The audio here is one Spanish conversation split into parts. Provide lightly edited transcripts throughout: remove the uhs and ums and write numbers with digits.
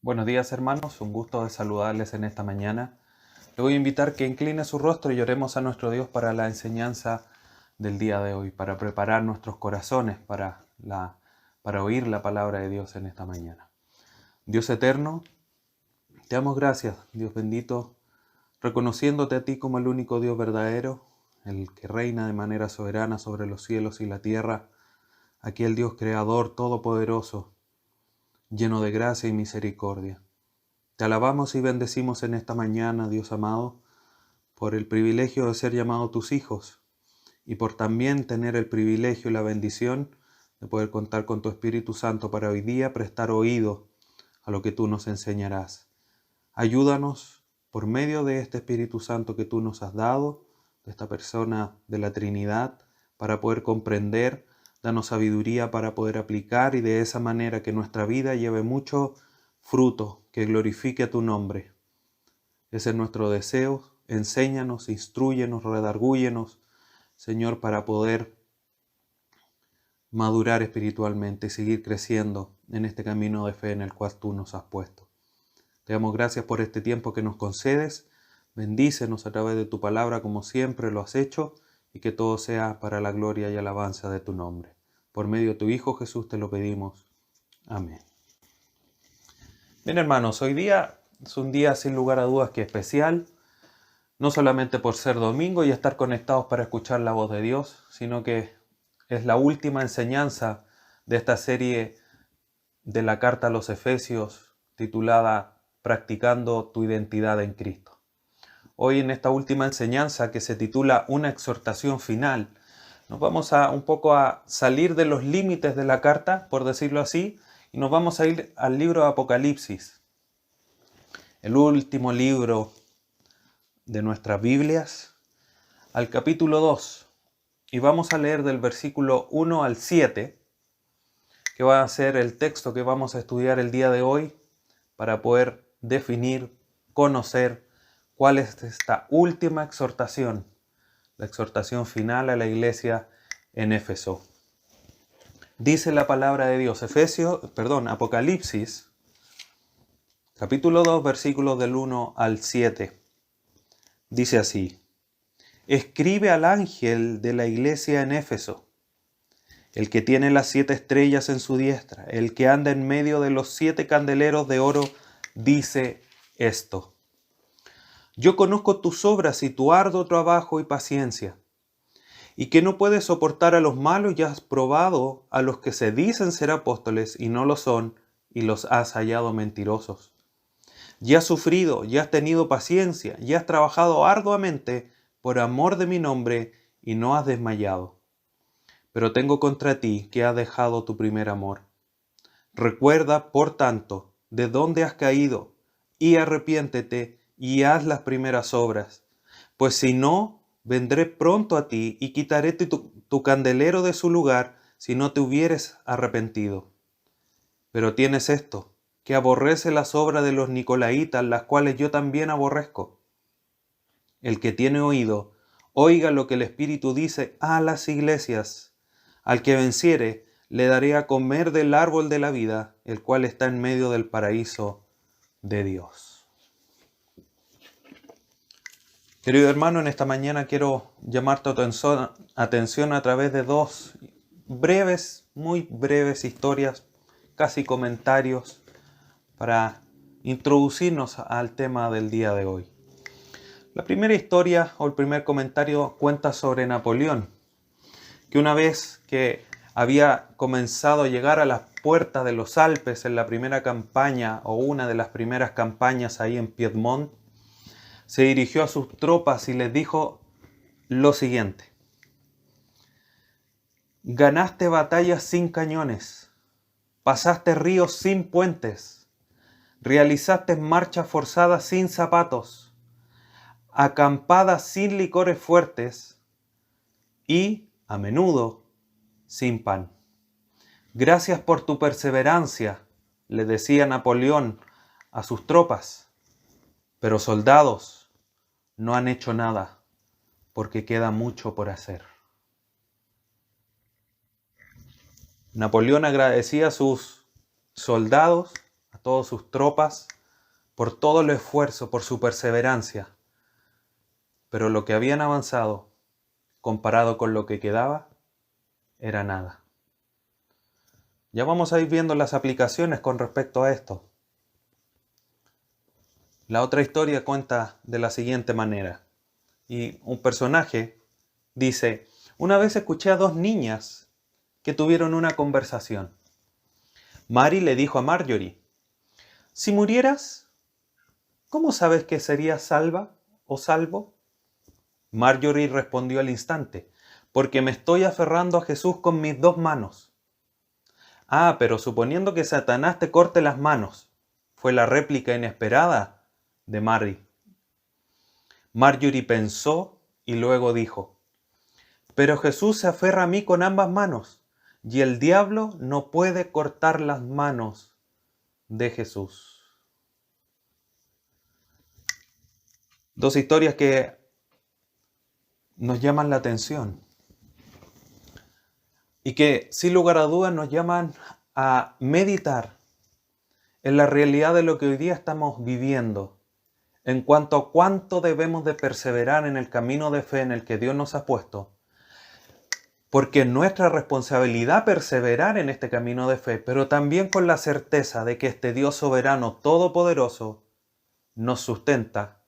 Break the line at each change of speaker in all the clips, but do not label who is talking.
Buenos días, hermanos, un gusto de saludarles en esta mañana. Le voy a invitar que incline su rostro y oremos a nuestro Dios para la enseñanza del día de hoy, para preparar nuestros corazones para oír la palabra de Dios en esta mañana. Dios eterno, te damos gracias, Dios bendito, reconociéndote a ti como el único Dios verdadero, el que reina de manera soberana sobre los cielos y la tierra, aquel Dios creador todopoderoso, lleno de gracia y misericordia. Te alabamos y bendecimos en esta mañana, Dios amado, por el privilegio de ser llamados tus hijos y por también tener el privilegio y la bendición de poder contar con tu Espíritu Santo para hoy día prestar oído a lo que tú nos enseñarás. Ayúdanos por medio de este Espíritu Santo que tú nos has dado, de esta persona de la Trinidad, para poder comprender. Danos sabiduría para poder aplicar y de esa manera que nuestra vida lleve mucho fruto que glorifique a tu nombre. Ese es nuestro deseo. Enséñanos, instrúyenos, redargúyenos, Señor, para poder madurar espiritualmente y seguir creciendo en este camino de fe en el cual tú nos has puesto. Te damos gracias por este tiempo que nos concedes. Bendícenos a través de tu palabra como siempre lo has hecho y que todo sea para la gloria y alabanza de tu nombre. Por medio de tu Hijo Jesús te lo pedimos. Amén. Bien, hermanos, hoy día es un día sin lugar a dudas que especial, no solamente por ser domingo y estar conectados para escuchar la voz de Dios, sino que es la última enseñanza de esta serie de la carta a los Efesios titulada Practicando tu identidad en Cristo. Hoy en esta última enseñanza que se titula Una exhortación final, nos vamos un poco a salir de los límites de la carta, por decirlo así, y nos vamos a ir al libro de Apocalipsis, el último libro de nuestras Biblias, al capítulo 2. Y vamos a leer del versículo 1 al 7, que va a ser el texto que vamos a estudiar el día de hoy para poder definir, conocer cuál es esta última exhortación, la exhortación final a la iglesia en Éfeso. Dice la palabra de Dios, Apocalipsis, capítulo 2, versículos del 1 al 7. Dice así: Escribe al ángel de la iglesia en Éfeso, el que tiene las 7 estrellas en su diestra, el que anda en medio de los 7 candeleros de oro, dice esto: Yo conozco tus obras y tu arduo trabajo y paciencia, y que no puedes soportar a los malos y has probado a los que se dicen ser apóstoles y no lo son, y los has hallado mentirosos. Y has sufrido, y has tenido paciencia, y has trabajado arduamente por amor de mi nombre, y no has desmayado. Pero tengo contra ti que has dejado tu primer amor. Recuerda, por tanto, de dónde has caído, y arrepiéntete, y haz las primeras obras. Pues si no, vendré pronto a ti, y quitaré tu candelero de su lugar, si no te hubieres arrepentido. Pero tienes esto, que aborrece las obras de los nicolaitas, las cuales yo también aborrezco. El que tiene oído, oiga lo que el Espíritu dice a las iglesias. Al que venciere, le daré a comer del árbol de la vida, el cual está en medio del paraíso de Dios. Querido hermano, en esta mañana quiero llamar tu atención a través de dos muy breves historias, casi comentarios, para introducirnos al tema del día de hoy. La primera historia o el primer comentario cuenta sobre Napoleón, que una vez que había comenzado a llegar a las puertas de los Alpes en la primera campaña o una de las primeras campañas ahí en Piedmont, se dirigió a sus tropas y les dijo lo siguiente: ganaste batallas sin cañones, pasaste ríos sin puentes, realizaste marchas forzadas sin zapatos, acampadas sin licores fuertes y, a menudo, sin pan. Gracias por tu perseverancia, le decía Napoleón a sus tropas, pero soldados no han hecho nada porque queda mucho por hacer. Napoleón agradecía a sus soldados, a todas sus tropas, por todo el esfuerzo, por su perseverancia. Pero lo que habían avanzado, comparado con lo que quedaba, era nada. Ya vamos a ir viendo las aplicaciones con respecto a esto. La otra historia cuenta de la siguiente manera. Y un personaje dice: una vez escuché a dos niñas que tuvieron una conversación. Mary le dijo a Marjorie: si murieras, ¿cómo sabes que serías salva o salvo? Marjorie respondió al instante: porque me estoy aferrando a Jesús con mis dos manos. Ah, pero suponiendo que Satanás te corte las manos, fue la réplica inesperada de Mary. Marjorie pensó y luego dijo: pero Jesús se aferra a mí con ambas manos, y el diablo no puede cortar las manos de Jesús. Dos historias que nos llaman la atención y que sin lugar a dudas nos llaman a meditar en la realidad de lo que hoy día estamos viviendo en cuanto a cuánto debemos de perseverar en el camino de fe en el que Dios nos ha puesto, porque es nuestra responsabilidad perseverar en este camino de fe, pero también con la certeza de que este Dios soberano todopoderoso nos sustenta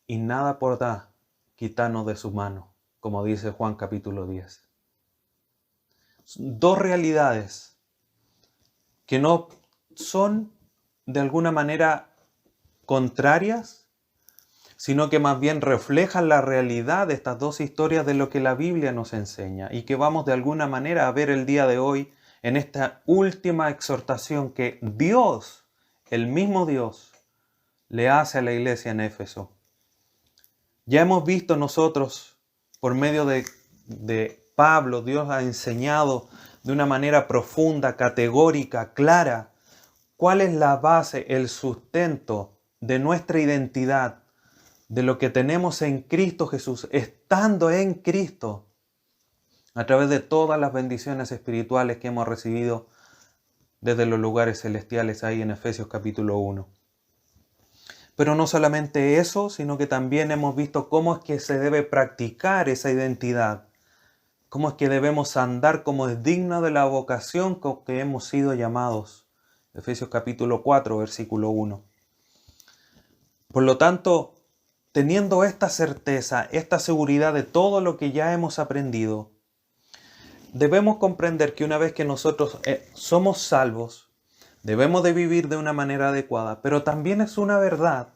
y nada podrá quitarnos de su mano, como dice Juan capítulo 10. Dos realidades que no son de alguna manera contrarias, sino que más bien reflejan la realidad de estas dos historias de lo que la Biblia nos enseña y que vamos de alguna manera a ver el día de hoy en esta última exhortación que Dios, el mismo Dios, le hace a la iglesia en Éfeso. Ya hemos visto nosotros, por medio de Pablo, Dios ha enseñado de una manera profunda, categórica, clara, cuál es la base, el sustento de nuestra identidad, de lo que tenemos en Cristo Jesús, estando en Cristo, a través de todas las bendiciones espirituales que hemos recibido desde los lugares celestiales ahí en Efesios capítulo 1. Pero no solamente eso, sino que también hemos visto cómo es que se debe practicar esa identidad, cómo es que debemos andar como es digno de la vocación con que hemos sido llamados. Efesios capítulo 4, versículo 1. Por lo tanto, teniendo esta certeza, esta seguridad de todo lo que ya hemos aprendido, debemos comprender que una vez que nosotros somos salvos, debemos de vivir de una manera adecuada, pero también es una verdad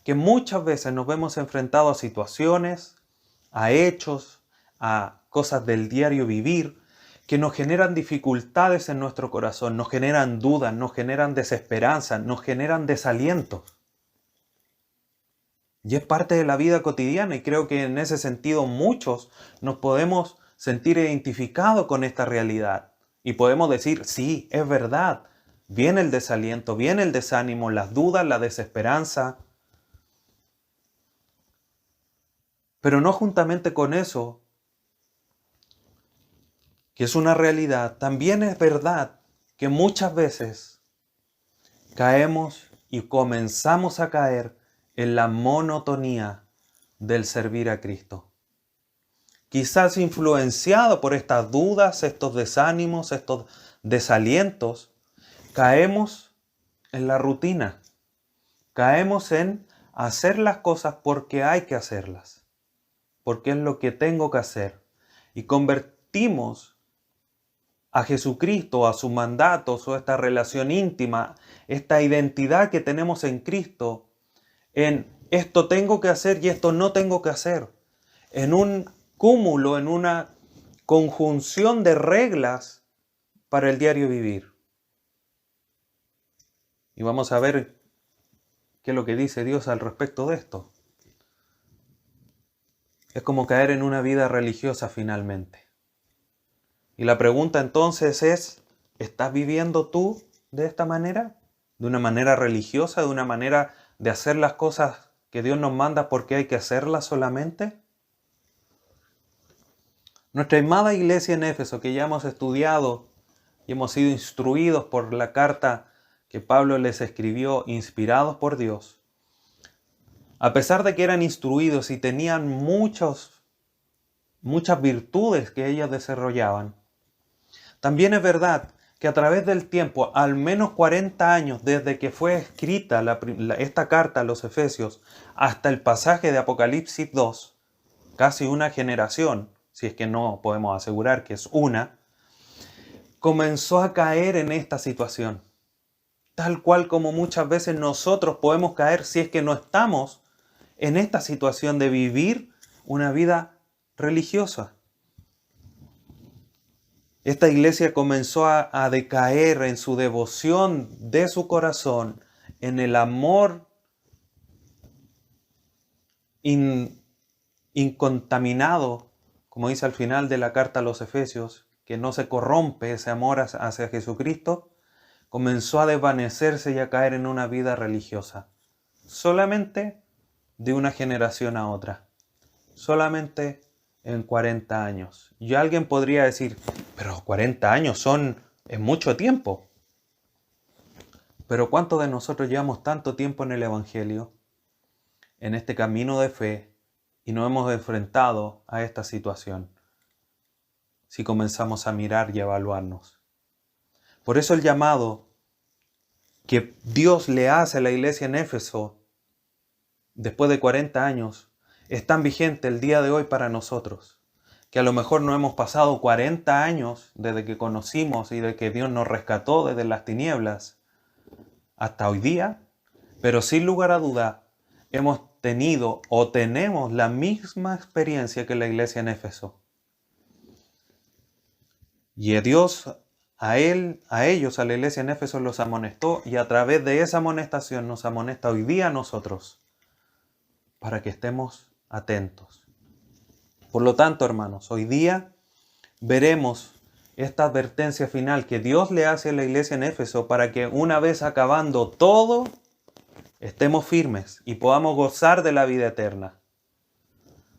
que muchas veces nos vemos enfrentados a situaciones, a hechos, a cosas del diario vivir, que nos generan dificultades en nuestro corazón, nos generan dudas, nos generan desesperanza, nos generan desaliento. Y es parte de la vida cotidiana y creo que en ese sentido muchos nos podemos sentir identificados con esta realidad. Y podemos decir, sí, es verdad, viene el desaliento, viene el desánimo, las dudas, la desesperanza. Pero no juntamente con eso, que es una realidad, también es verdad que muchas veces caemos y comenzamos a caer en la monotonía del servir a Cristo. Quizás influenciado por estas dudas, estos desánimos, estos desalientos, caemos en la rutina, caemos en hacer las cosas porque hay que hacerlas, porque es lo que tengo que hacer, y convertimos a Jesucristo, a sus mandatos o esta relación íntima, esta identidad que tenemos en Cristo, en esto tengo que hacer y esto no tengo que hacer, en un cúmulo, en una conjunción de reglas para el diario vivir. Y vamos a ver qué es lo que dice Dios al respecto de esto. Es como caer en una vida religiosa finalmente. Y la pregunta entonces es, ¿estás viviendo tú de esta manera? ¿De una manera religiosa? ¿De una manera de hacer las cosas que Dios nos manda porque hay que hacerlas solamente? Nuestra amada iglesia en Éfeso, que ya hemos estudiado y hemos sido instruidos por la carta que Pablo les escribió inspirados por Dios, a pesar de que eran instruidos y tenían muchas virtudes que ellos desarrollaban, también es verdad que a través del tiempo, al menos 40 años desde que fue escrita esta carta a los Efesios hasta el pasaje de Apocalipsis 2, casi una generación, si es que no podemos asegurar que es una, comenzó a caer en esta situación. Tal cual como muchas veces nosotros podemos caer si es que no estamos en esta situación de vivir una vida religiosa. Esta iglesia comenzó a decaer en su devoción de su corazón, en el amor incontaminado, como dice al final de la carta a los Efesios, que no se corrompe ese amor hacia Jesucristo, comenzó a desvanecerse y a caer en una vida religiosa. Solamente de una generación a otra. Solamente en 40 años. Y alguien podría decir, pero 40 años es mucho tiempo. Pero ¿cuántos de nosotros llevamos tanto tiempo en el Evangelio, en este camino de fe, y no hemos enfrentado a esta situación? Si comenzamos a mirar y a evaluarnos. Por eso el llamado que Dios le hace a la iglesia en Éfeso, después de 40 años, es tan vigente el día de hoy para nosotros, que a lo mejor no hemos pasado 40 años desde que conocimos y de que Dios nos rescató desde las tinieblas hasta hoy día, pero sin lugar a duda hemos tenido o tenemos la misma experiencia que la iglesia en Éfeso. Y Dios a ellos, a la iglesia en Éfeso, los amonestó, y a través de esa amonestación nos amonesta hoy día a nosotros, para que estemos atentos. Por lo tanto, hermanos, hoy día veremos esta advertencia final que Dios le hace a la iglesia en Éfeso para que una vez acabando todo, estemos firmes y podamos gozar de la vida eterna.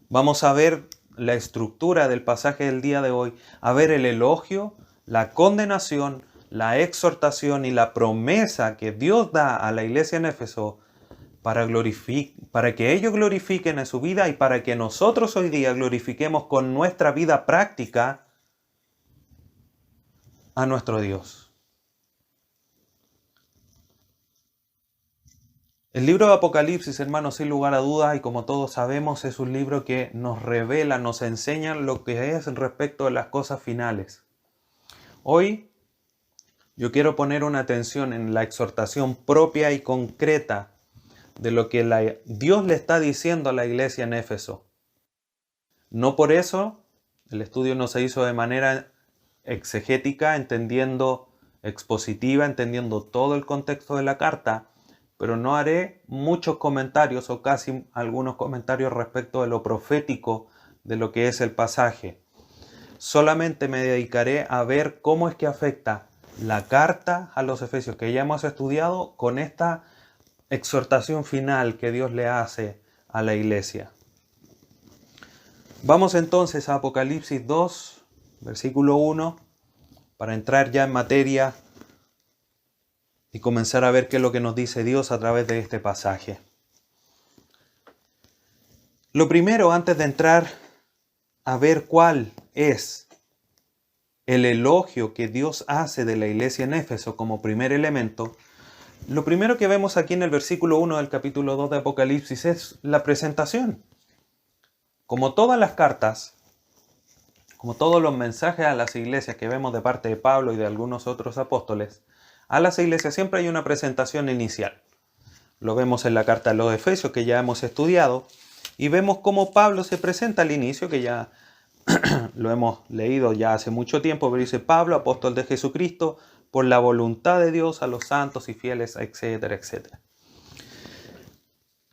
Vamos a ver la estructura del pasaje del día de hoy, a ver el elogio, la condenación, la exhortación y la promesa que Dios da a la iglesia en Éfeso para que ellos glorifiquen en su vida y para que nosotros hoy día glorifiquemos con nuestra vida práctica a nuestro Dios. El libro de Apocalipsis, hermanos, sin lugar a dudas, y como todos sabemos, es un libro que nos revela, nos enseña lo que es respecto de las cosas finales. Hoy yo quiero poner una atención en la exhortación propia y concreta de lo que Dios le está diciendo a la iglesia en Éfeso. No por eso el estudio no se hizo de manera exegética, expositiva, entendiendo todo el contexto de la carta, pero no haré muchos comentarios o casi algunos comentarios respecto de lo profético de lo que es el pasaje. Solamente me dedicaré a ver cómo es que afecta la carta a los Efesios que ya hemos estudiado con esta exhortación final que Dios le hace a la iglesia. Vamos entonces a Apocalipsis 2, versículo 1, para entrar ya en materia y comenzar a ver qué es lo que nos dice Dios a través de este pasaje. Lo primero, antes de entrar a ver cuál es el elogio que Dios hace de la iglesia en Éfeso como primer elemento, lo primero que vemos aquí en el versículo 1 del capítulo 2 de Apocalipsis es la presentación. Como todas las cartas, como todos los mensajes a las iglesias que vemos de parte de Pablo y de algunos otros apóstoles, a las iglesias siempre hay una presentación inicial. Lo vemos en la carta a los Efesios que ya hemos estudiado y vemos cómo Pablo se presenta al inicio, que ya lo hemos leído ya hace mucho tiempo, pero dice Pablo, apóstol de Jesucristo, por la voluntad de Dios a los santos y fieles, etcétera, etcétera.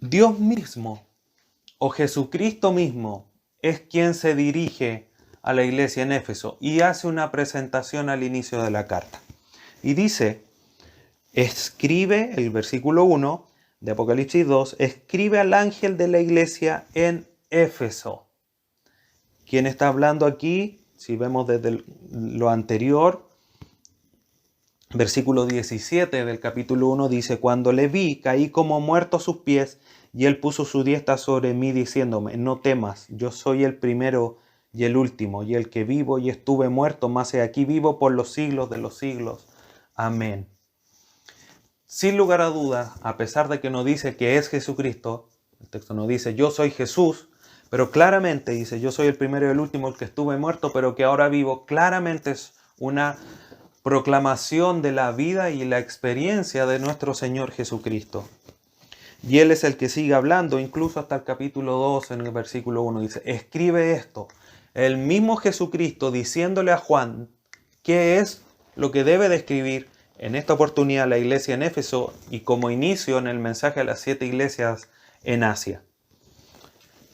Dios mismo o Jesucristo mismo es quien se dirige a la iglesia en Éfeso y hace una presentación al inicio de la carta. Y dice, escribe, el versículo 1 de Apocalipsis 2, escribe al ángel de la iglesia en Éfeso. ¿Quién está hablando aquí? Si vemos desde lo anterior, Versículo 17 del capítulo 1 dice: cuando le vi, caí como muerto a sus pies, y él puso su diestra sobre mí, diciéndome: no temas, yo soy el primero y el último, y el que vivo y estuve muerto, mas he aquí vivo por los siglos de los siglos. Amén. Sin lugar a dudas, a pesar de que no dice que es Jesucristo, el texto no dice yo soy Jesús, pero claramente dice yo soy el primero y el último, el que estuve muerto, pero que ahora vivo. Claramente es una proclamación de la vida y la experiencia de nuestro Señor Jesucristo. Y Él es el que sigue hablando, incluso hasta el capítulo 2, en el versículo 1, dice: escribe esto. El mismo Jesucristo diciéndole a Juan qué es lo que debe de escribir en esta oportunidad la iglesia en Éfeso, y como inicio en el mensaje a las 7 iglesias en Asia.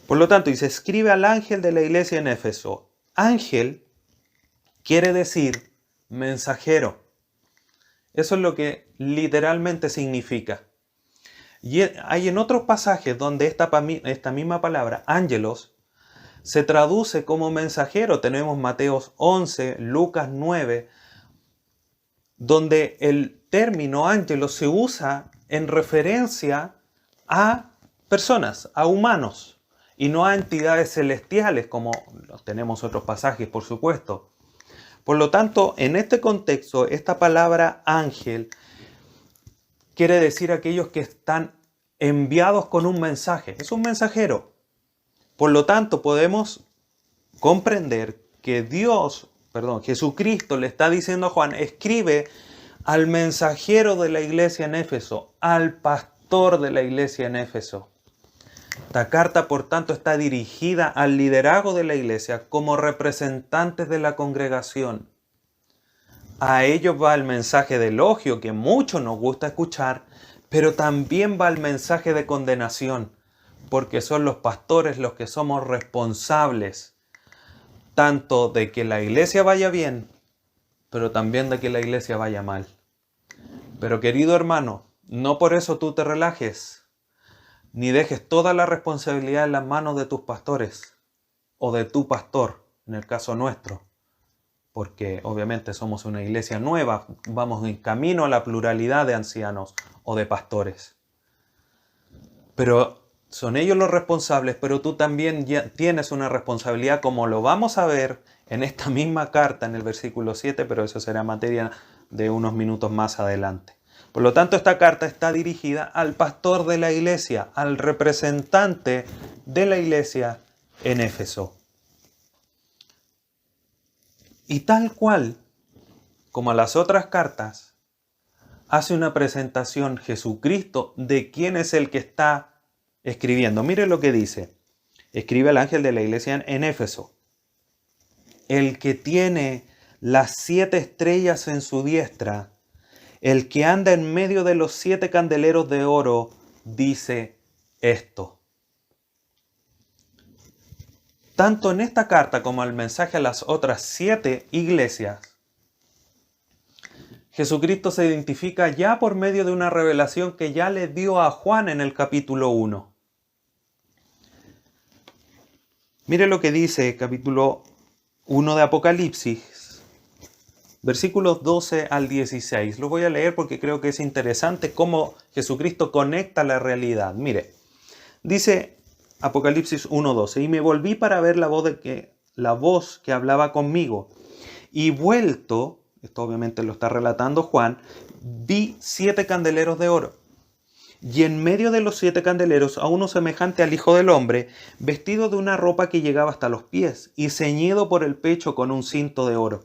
Por lo tanto, dice: escribe al ángel de la iglesia en Éfeso. Ángel quiere decir mensajero. Eso es lo que literalmente significa. Y hay en otros pasajes donde esta misma palabra, ángelos, se traduce como mensajero. Tenemos Mateos 11, Lucas 9, donde el término ángelos se usa en referencia a personas, a humanos, y no a entidades celestiales, como tenemos otros pasajes, por supuesto. Por lo tanto, en este contexto, esta palabra ángel quiere decir aquellos que están enviados con un mensaje. Es un mensajero. Por lo tanto, podemos comprender que Jesucristo le está diciendo a Juan: escribe al mensajero de la iglesia en Éfeso, al pastor de la iglesia en Éfeso. Esta carta, por tanto, está dirigida al liderazgo de la iglesia como representantes de la congregación. A ellos va el mensaje de elogio que mucho nos gusta escuchar, pero también va el mensaje de condenación, porque son los pastores los que somos responsables tanto de que la iglesia vaya bien, pero también de que la iglesia vaya mal. Pero querido hermano, no por eso tú te relajes, ni dejes toda la responsabilidad en las manos de tus pastores o de tu pastor, en el caso nuestro, porque obviamente somos una iglesia nueva, vamos en camino a la pluralidad de ancianos o de pastores. Pero son ellos los responsables, pero tú también ya tienes una responsabilidad, como lo vamos a ver en esta misma carta en el versículo 7, pero eso será materia de unos minutos más adelante. Por lo tanto, esta carta está dirigida al pastor de la iglesia, al representante de la iglesia en Éfeso. Y tal cual como a las otras cartas, hace una presentación Jesucristo de quién es el que está escribiendo. Mire lo que dice. Escribe al ángel de la iglesia en Éfeso: el que tiene las 7 estrellas en su diestra, el que anda en medio de los 7 candeleros de oro, dice esto. Tanto en esta carta como el mensaje a las otras 7 iglesias, Jesucristo se identifica ya por medio de una revelación que ya le dio a Juan en el capítulo 1. Mire lo que dice capítulo 1 de Apocalipsis, versículos 12 al 16. Lo voy a leer porque creo que es interesante cómo Jesucristo conecta la realidad. Mire, dice Apocalipsis 1:12: y me volví para ver la voz que hablaba conmigo, y vuelto, esto obviamente lo está relatando Juan, vi 7 candeleros de oro, y en medio de los 7 candeleros a uno semejante al Hijo del Hombre, vestido de una ropa que llegaba hasta los pies, y ceñido por el pecho con un cinto de oro.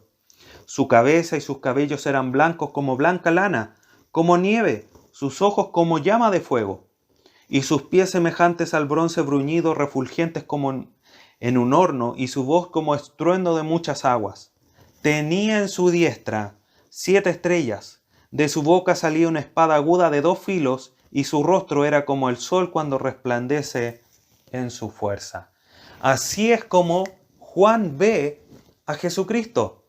Su cabeza y sus cabellos eran blancos como blanca lana, como nieve, sus ojos como llama de fuego, y sus pies semejantes al bronce bruñido, refulgentes como en un horno, y su voz como estruendo de muchas aguas. Tenía en su diestra 7 estrellas, de su boca salía una espada aguda de 2 filos, y su rostro era como el sol cuando resplandece en su fuerza. Así es como Juan ve a Jesucristo,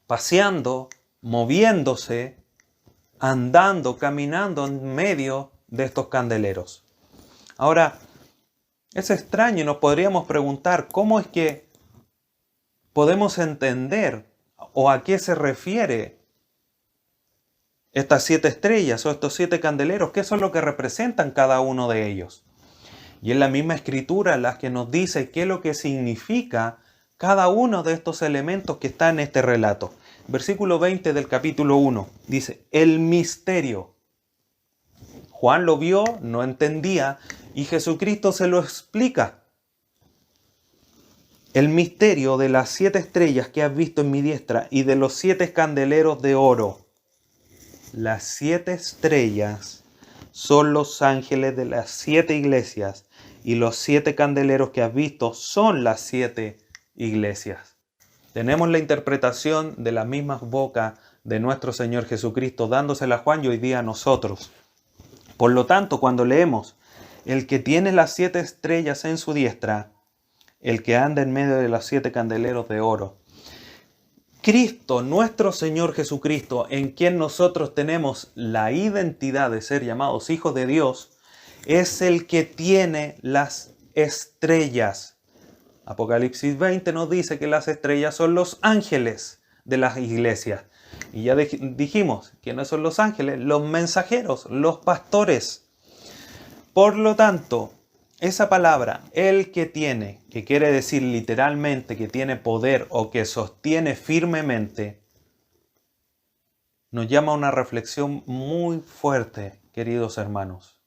paseando, moviéndose, andando, caminando en medio de estos candeleros. Ahora, es extraño y nos podríamos preguntar cómo es que podemos entender o a qué se refiere estas 7 estrellas o estos 7 candeleros, ¿qué son lo que representan cada uno de ellos? Y es la misma escritura la que nos dice qué es lo que significa cada uno de estos elementos que está en este relato. Versículo 20 del capítulo 1 dice, el misterio. Juan lo vio, no entendía, y Jesucristo se lo explica. El misterio de las 7 estrellas que has visto en mi diestra y de los 7 candeleros de oro. Las 7 estrellas son los ángeles de las 7 iglesias y los 7 candeleros que has visto son las 7 iglesias. Tenemos la interpretación de las mismas bocas de nuestro Señor Jesucristo dándosela a Juan y hoy día a nosotros. Por lo tanto, cuando leemos, el que tiene las 7 estrellas en su diestra, el que anda en medio de los 7 candeleros de oro, Cristo, nuestro Señor Jesucristo, en quien nosotros tenemos la identidad de ser llamados hijos de Dios, es el que tiene las estrellas. Apocalipsis 20 nos dice que las estrellas son los ángeles de las iglesias. Y ya dijimos, ¿quiénes son los ángeles? Los mensajeros, los pastores. Por lo tanto, esa palabra, el que tiene, que quiere decir literalmente que tiene poder o que sostiene firmemente, nos llama a una reflexión muy fuerte, queridos hermanos.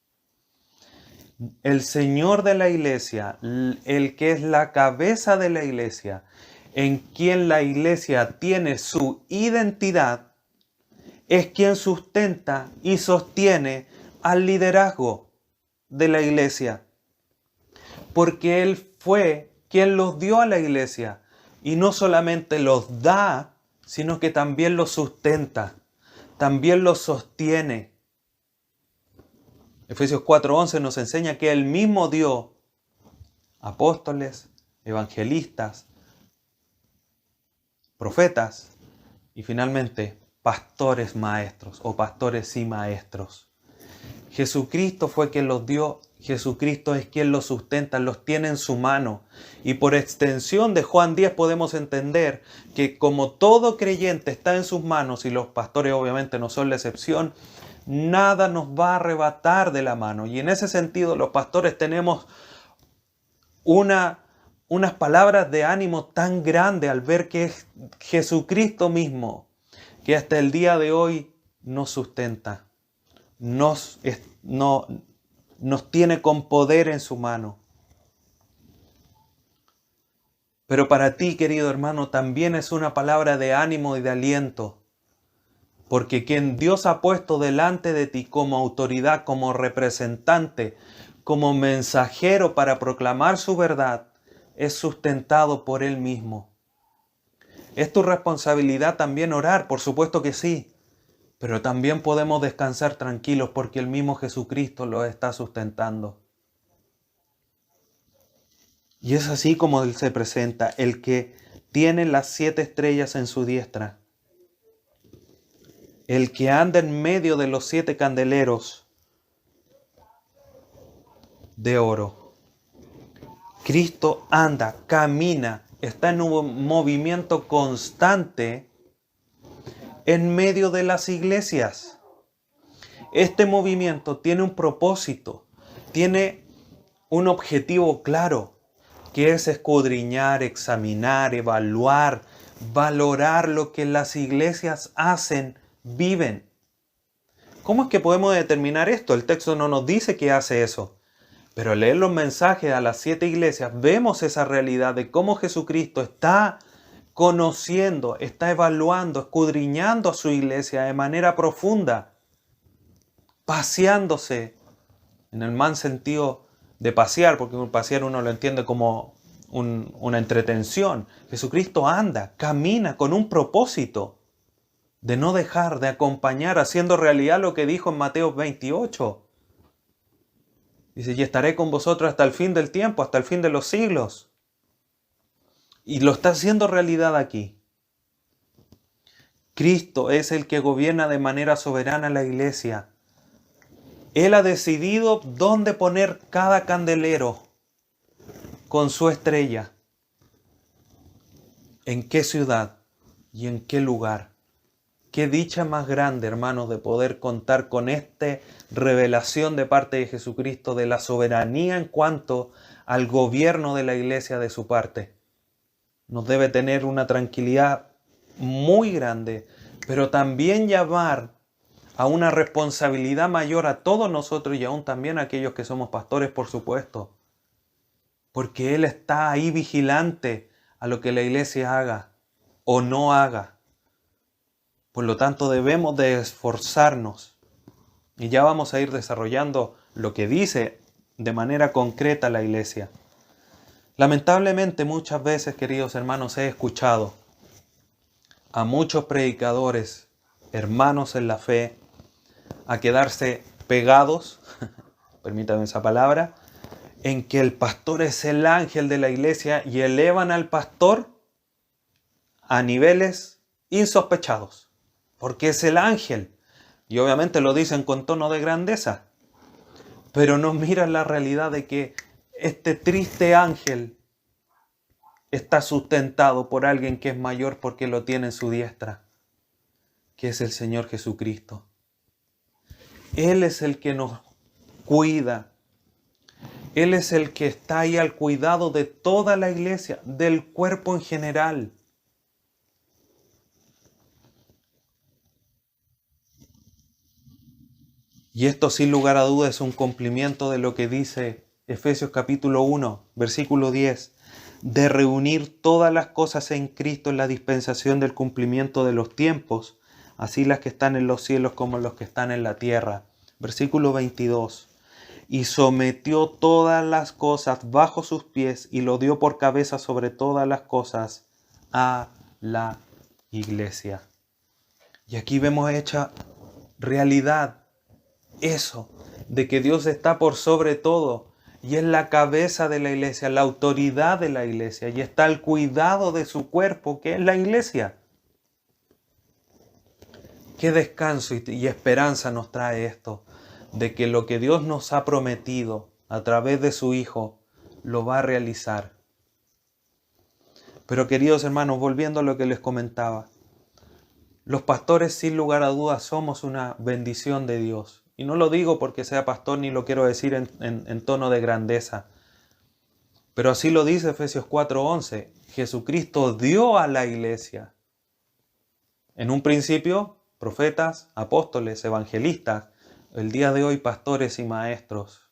El Señor de la iglesia, el que es la cabeza de la iglesia, en quien la iglesia tiene su identidad, es quien sustenta y sostiene al liderazgo de la iglesia. Porque Él fue quien los dio a la iglesia y no solamente los da, sino que también los sustenta, también los sostiene. Efesios 4:11 nos enseña que Él mismo dio apóstoles, evangelistas, profetas y finalmente pastores maestros o pastores y maestros. Jesucristo fue quien los dio, Jesucristo es quien los sustenta, los tiene en su mano. Y por extensión de Juan 10 podemos entender que como todo creyente está en sus manos, y los pastores obviamente no son la excepción, nada nos va a arrebatar de la mano. Y en ese sentido los pastores tenemos unas palabras de ánimo tan grande al ver que es Jesucristo mismo, que hasta el día de hoy nos sustenta, nos tiene con poder en su mano. Pero para ti, querido hermano, también es una palabra de ánimo y de aliento, porque quien Dios ha puesto delante de ti como autoridad, como representante, como mensajero para proclamar su verdad, es sustentado por Él mismo. ¿Es tu responsabilidad también orar? Por supuesto que sí. Pero también podemos descansar tranquilos porque el mismo Jesucristo lo está sustentando. Y es así como Él se presenta, el que tiene las 7 estrellas en su diestra, el que anda en medio de los 7 candeleros de oro. Cristo anda, camina, está en un movimiento constante en medio de las iglesias. Este movimiento tiene un propósito, tiene un objetivo claro, que es escudriñar, examinar, evaluar, valorar lo que las iglesias hacen, viven. ¿Cómo es que podemos determinar esto? El texto no nos dice que hace eso. Pero al leer los mensajes a las 7 iglesias, vemos esa realidad de cómo Jesucristo está conociendo, está evaluando, escudriñando a su iglesia de manera profunda, paseándose, en el mal sentido de pasear, porque pasear uno lo entiende como una entretención. Jesucristo anda, camina con un propósito de no dejar de acompañar, haciendo realidad lo que dijo en Mateo 28. Dice, y estaré con vosotros hasta el fin del tiempo, hasta el fin de los siglos. Y lo está haciendo realidad aquí. Cristo es el que gobierna de manera soberana la iglesia. Él ha decidido dónde poner cada candelero con su estrella, en qué ciudad y en qué lugar. Qué dicha más grande, hermanos, de poder contar con esta revelación de parte de Jesucristo de la soberanía en cuanto al gobierno de la iglesia de su parte. Nos debe tener una tranquilidad muy grande, pero también llamar a una responsabilidad mayor a todos nosotros y aún también a aquellos que somos pastores, por supuesto. Porque Él está ahí vigilante a lo que la iglesia haga o no haga. Por lo tanto, debemos de esforzarnos. Y ya vamos a ir desarrollando lo que dice de manera concreta la iglesia. Lamentablemente, muchas veces, queridos hermanos, he escuchado a muchos predicadores, hermanos en la fe, a quedarse pegados, permítanme esa palabra, en que el pastor es el ángel de la iglesia y elevan al pastor a niveles insospechados, porque es el ángel. Y obviamente lo dicen con tono de grandeza, pero no miran la realidad de que este triste ángel está sustentado por alguien que es mayor porque lo tiene en su diestra, que es el Señor Jesucristo. Él es el que nos cuida. Él es el que está ahí al cuidado de toda la iglesia, del cuerpo en general. Y esto sin lugar a dudas es un cumplimiento de lo que dice Efesios capítulo 1, versículo 10, de reunir todas las cosas en Cristo en la dispensación del cumplimiento de los tiempos, así las que están en los cielos como los que están en la tierra. Versículo 22, y sometió todas las cosas bajo sus pies y lo dio por cabeza sobre todas las cosas a la iglesia. Y aquí vemos hecha realidad eso, de que Dios está por sobre todo y es la cabeza de la iglesia, la autoridad de la iglesia y está al cuidado de su cuerpo, que es la iglesia. Qué descanso y esperanza nos trae esto, de que lo que Dios nos ha prometido a través de su Hijo lo va a realizar. Pero queridos hermanos, volviendo a lo que les comentaba, los pastores sin lugar a dudas somos una bendición de Dios. Y no lo digo porque sea pastor ni lo quiero decir en tono de grandeza. Pero así lo dice Efesios 4:11. Jesucristo dio a la iglesia. En un principio, profetas, apóstoles, evangelistas. El día de hoy, pastores y maestros.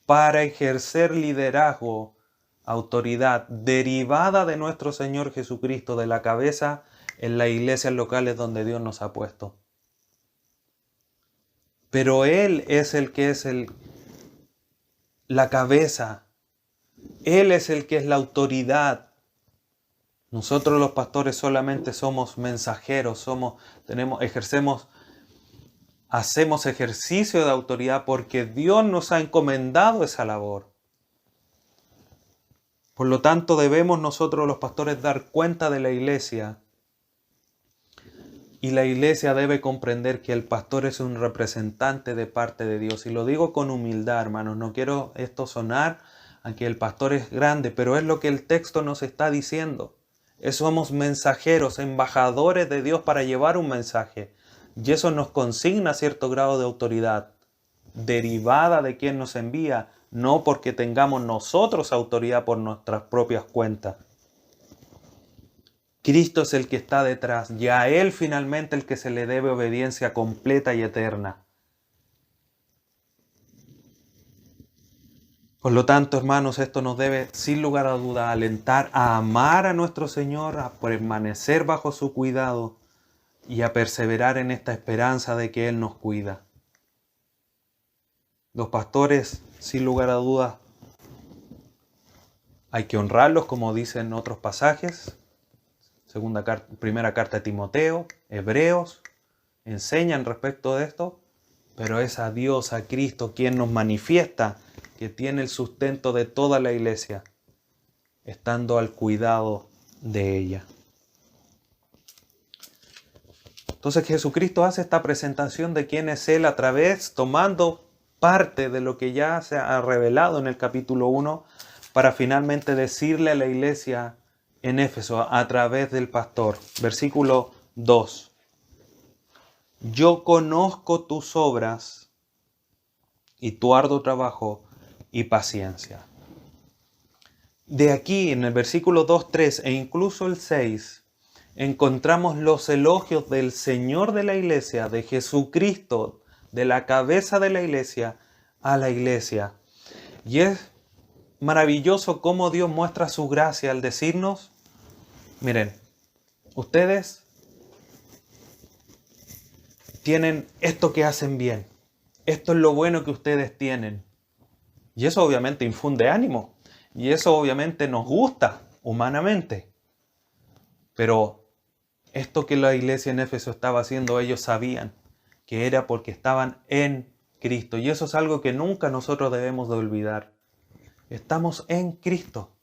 Para ejercer liderazgo, autoridad derivada de nuestro Señor Jesucristo, de la cabeza en las iglesias locales donde Dios nos ha puesto. Pero Él es el que es la cabeza. Él es el que es la autoridad. Nosotros los pastores solamente somos mensajeros, hacemos ejercicio de autoridad porque Dios nos ha encomendado esa labor. Por lo tanto, debemos nosotros los pastores dar cuenta de la iglesia. Y la iglesia debe comprender que el pastor es un representante de parte de Dios. Y lo digo con humildad, hermanos. No quiero esto sonar a que el pastor es grande, pero es lo que el texto nos está diciendo. Somos mensajeros, embajadores de Dios para llevar un mensaje. Y eso nos consigna cierto grado de autoridad, derivada de quien nos envía, no porque tengamos nosotros autoridad por nuestras propias cuentas. Cristo es el que está detrás y a Él finalmente el que se le debe obediencia completa y eterna. Por lo tanto, hermanos, esto nos debe sin lugar a duda alentar a amar a nuestro Señor, a permanecer bajo su cuidado y a perseverar en esta esperanza de que Él nos cuida. Los pastores, sin lugar a duda, hay que honrarlos como dicen otros pasajes. Primera carta de Timoteo, Hebreos, enseñan respecto de esto, pero es a Dios, a Cristo, quien nos manifiesta que tiene el sustento de toda la iglesia, estando al cuidado de ella. Entonces Jesucristo hace esta presentación de quién es Él a través, tomando parte de lo que ya se ha revelado en el capítulo 1, para finalmente decirle a la iglesia en Éfeso a través del pastor. Versículo 2. yo conozco tus obras y tu arduo trabajo y paciencia. De aquí, en el versículo 2, 3 e incluso el 6, encontramos los elogios del Señor de la iglesia, de Jesucristo, de la cabeza de la iglesia, a la iglesia. Y es maravilloso cómo Dios muestra su gracia al decirnos, miren, ustedes tienen esto que hacen bien. Esto es lo bueno que ustedes tienen. Y eso obviamente infunde ánimo. Y eso obviamente nos gusta humanamente. Pero esto que la iglesia en Éfeso estaba haciendo, ellos sabían que era porque estaban en Cristo. Y eso es algo que nunca nosotros debemos de olvidar. Estamos en Cristo.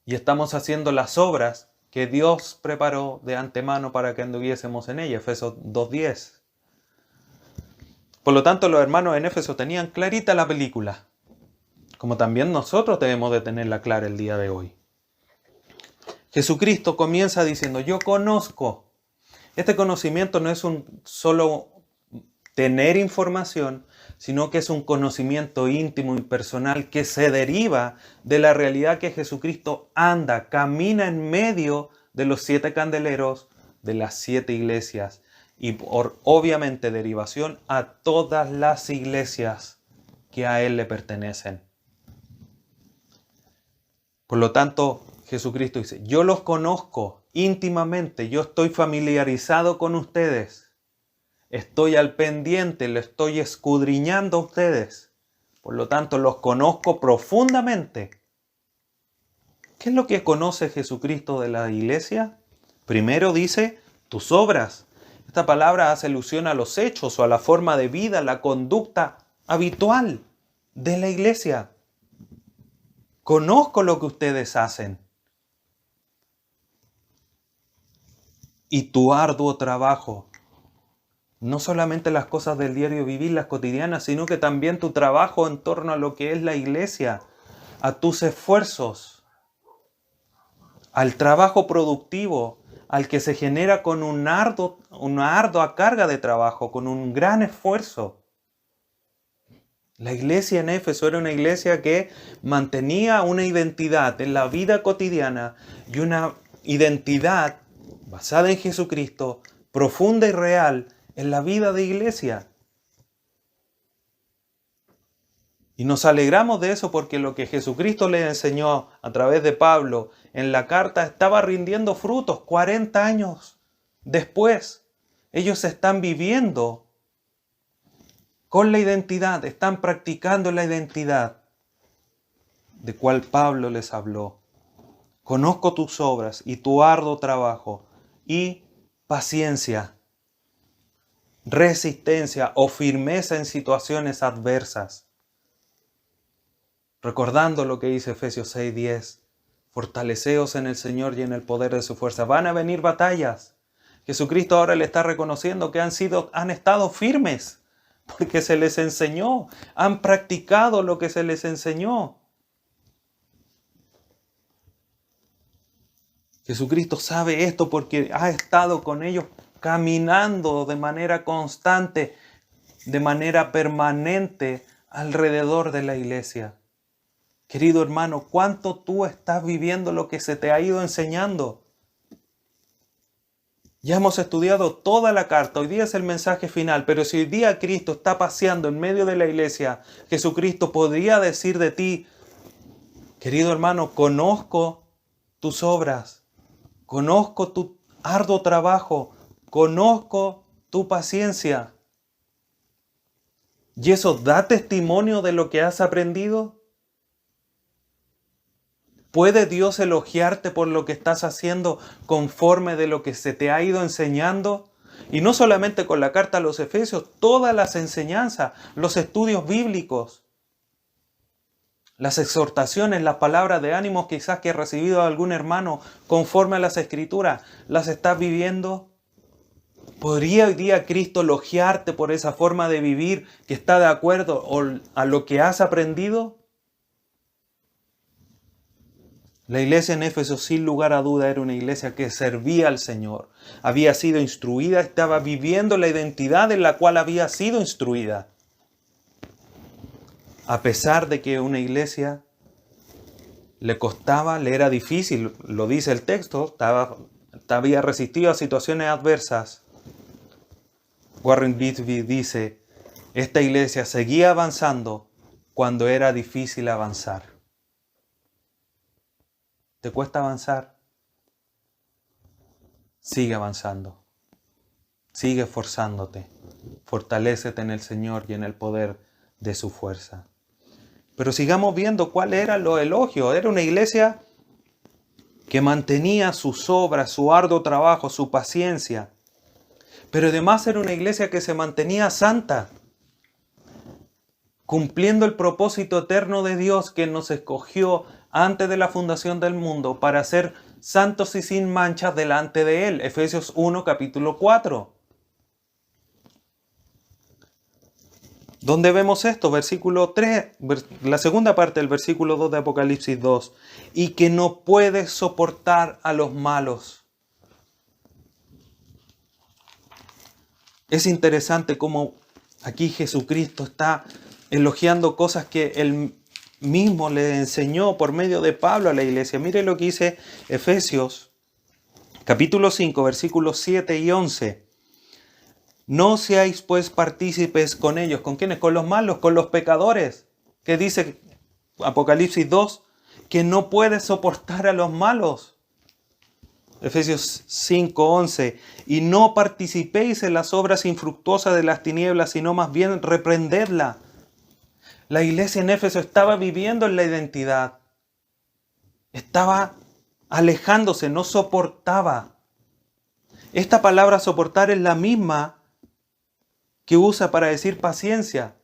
Y estamos haciendo las obras que Dios preparó de antemano para que anduviésemos en ella. Efesios 2:10. Por lo tanto, los hermanos en Éfeso tenían clarita la película, como también nosotros debemos de tenerla clara el día de hoy. Jesucristo comienza diciendo, yo conozco. Este conocimiento no es solo tener información, sino que es un conocimiento íntimo y personal que se deriva de la realidad que Jesucristo anda, camina en medio de los 7 candeleros de las 7 iglesias y por obviamente derivación a todas las iglesias que a Él le pertenecen. Por lo tanto, Jesucristo dice, yo los conozco íntimamente, yo estoy familiarizado con ustedes. Estoy al pendiente, le estoy escudriñando a ustedes. Por lo tanto, los conozco profundamente. ¿Qué es lo que conoce Jesucristo de la iglesia? Primero dice, tus obras. Esta palabra hace alusión a los hechos o a la forma de vida, la conducta habitual de la iglesia. Conozco lo que ustedes hacen. Y tu arduo trabajo. No solamente las cosas del diario vivir, las cotidianas, sino que también tu trabajo en torno a lo que es la iglesia, a tus esfuerzos, al trabajo productivo, al que se genera con una ardua carga de trabajo, con un gran esfuerzo. La iglesia en Éfeso era una iglesia que mantenía una identidad en la vida cotidiana y una identidad basada en Jesucristo, profunda y real, en la vida de iglesia. Y nos alegramos de eso porque lo que Jesucristo les enseñó a través de Pablo en la carta estaba rindiendo frutos 40 años después. Ellos están viviendo con la identidad, están practicando la identidad de cual Pablo les habló. Conozco tus obras y tu arduo trabajo y paciencia, resistencia o firmeza en situaciones adversas. Recordando lo que dice Efesios 6:10, fortaleceos en el Señor y en el poder de su fuerza. Van a venir batallas. Jesucristo ahora le está reconociendo que han estado firmes porque se les enseñó, han practicado lo que se les enseñó. Jesucristo sabe esto porque ha estado con ellos caminando de manera constante, de manera permanente alrededor de la iglesia. Querido hermano, ¿cuánto tú estás viviendo lo que se te ha ido enseñando? Ya hemos estudiado toda la carta, hoy día es el mensaje final, pero si hoy día Cristo está paseando en medio de la iglesia, Jesucristo podría decir de ti, querido hermano, conozco tus obras, conozco tu arduo trabajo, conozco tu paciencia. ¿Y eso da testimonio de lo que has aprendido? ¿Puede Dios elogiarte por lo que estás haciendo conforme de lo que se te ha ido enseñando? Y no solamente con la carta a los Efesios, todas las enseñanzas, los estudios bíblicos, las exhortaciones, las palabras de ánimo quizás que ha recibido algún hermano conforme a las Escrituras, ¿las estás viviendo? ¿Podría hoy día Cristo elogiarte por esa forma de vivir que está de acuerdo a lo que has aprendido? La iglesia en Éfeso, sin lugar a duda, era una iglesia que servía al Señor. Había sido instruida, estaba viviendo la identidad en la cual había sido instruida. A pesar de que una iglesia le costaba, le era difícil, lo dice el texto, había resistido a situaciones adversas. Warren Wiersbe dice, esta iglesia seguía avanzando cuando era difícil avanzar. ¿Te cuesta avanzar? Sigue avanzando. Sigue esforzándote. Fortalécete en el Señor y en el poder de su fuerza. Pero sigamos viendo cuál era los elogios. Era una iglesia que mantenía sus obras, su arduo trabajo, su paciencia. Pero además era una iglesia que se mantenía santa, cumpliendo el propósito eterno de Dios que nos escogió antes de la fundación del mundo para ser santos y sin manchas delante de Él. Efesios 1, capítulo 4. ¿Dónde vemos esto? Versículo 3, la segunda parte del versículo 2 de Apocalipsis 2. Y que no puede soportar a los malos. Es interesante cómo aquí Jesucristo está elogiando cosas que Él mismo le enseñó por medio de Pablo a la iglesia. Mire lo que dice Efesios, capítulo 5, versículos 7 y 11. No seáis pues partícipes con ellos. ¿Con quiénes? Con los malos, con los pecadores. ¿Qué dice Apocalipsis 2? Que no puede soportar a los malos. Efesios 5, 11. Y no participéis en las obras infructuosas de las tinieblas, sino más bien reprendedla. La iglesia en Éfeso estaba viviendo en la identidad. Estaba alejándose, no soportaba. Esta palabra soportar es la misma que usa para decir paciencia.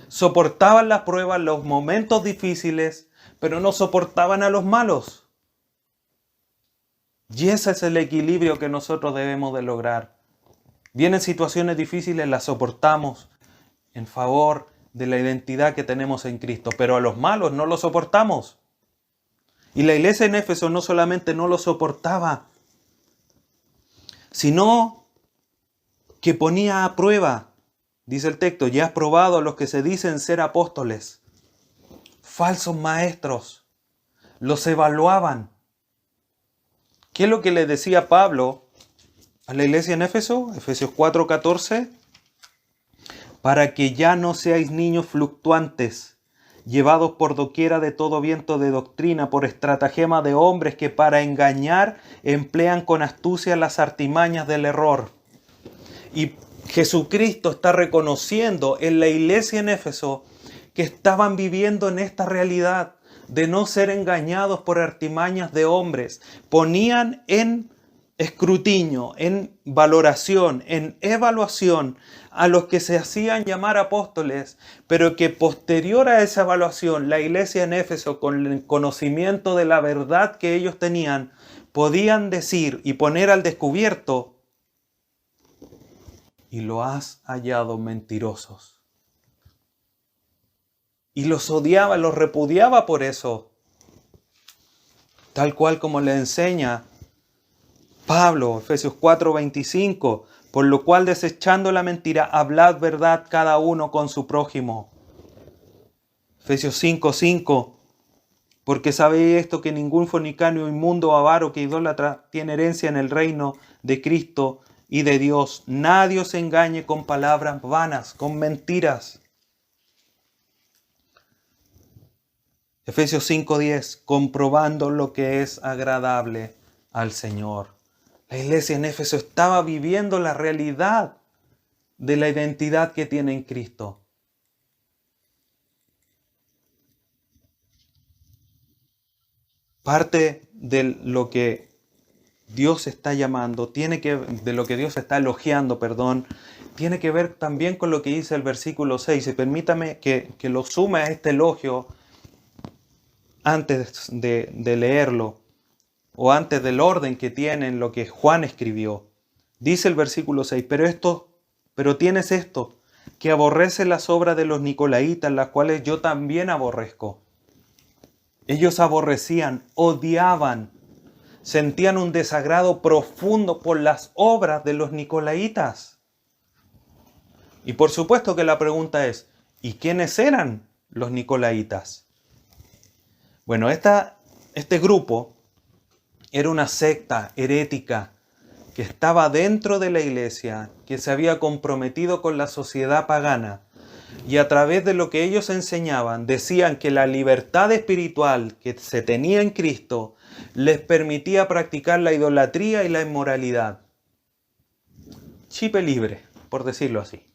Soportaban las pruebas, los momentos difíciles, pero no soportaban a los malos. Y ese es el equilibrio que nosotros debemos de lograr. Vienen situaciones difíciles, las soportamos en favor de la identidad que tenemos en Cristo, pero a los malos no los soportamos. Y la iglesia en Éfeso no solamente no lo soportaba, sino que ponía a prueba. Dice el texto, ya has probado a los que se dicen ser apóstoles, falsos maestros, los evaluaban. ¿Qué es lo que le decía Pablo a la iglesia en Éfeso? Efesios 4:14, para que ya no seáis niños fluctuantes, llevados por doquiera de todo viento de doctrina, por estratagema de hombres que para engañar emplean con astucia las artimañas del error. Y Jesucristo está reconociendo en la iglesia en Éfeso que estaban viviendo en esta realidad de no ser engañados por artimañas de hombres. Ponían en escrutinio, en valoración, en evaluación a los que se hacían llamar apóstoles, pero que posterior a esa evaluación, la iglesia en Éfeso, con el conocimiento de la verdad que ellos tenían, podían decir y poner al descubierto, y lo has hallado mentirosos. Y los odiaba, los repudiaba por eso. Tal cual como le enseña Pablo, Efesios 4:25, por lo cual desechando la mentira, hablad verdad cada uno con su prójimo. Efesios 5:5, porque sabéis esto, que ningún fornicario, inmundo, avaro, que idólatra tiene herencia en el reino de Cristo y de Dios. Nadie os engañe con palabras vanas, con mentiras. Efesios 5:10, comprobando lo que es agradable al Señor. La iglesia en Éfeso estaba viviendo la realidad de la identidad que tiene en Cristo. Parte de lo que Dios está llamando, de lo que Dios está elogiando, tiene que ver también con lo que dice el versículo 6. Y permítame que lo sume a este elogio antes de leerlo, o antes del orden que tiene en lo que Juan escribió. Dice el versículo 6, pero tienes esto, que aborrece las obras de los nicolaitas, las cuales yo también aborrezco. Ellos aborrecían, odiaban, sentían un desagrado profundo por las obras de los nicolaitas. Y por supuesto que la pregunta es, ¿y quiénes eran los nicolaitas? Bueno, este grupo era una secta herética que estaba dentro de la iglesia, que se había comprometido con la sociedad pagana, y a través de lo que ellos enseñaban, decían que la libertad espiritual que se tenía en Cristo les permitía practicar la idolatría y la inmoralidad. Chipe libre, por decirlo así.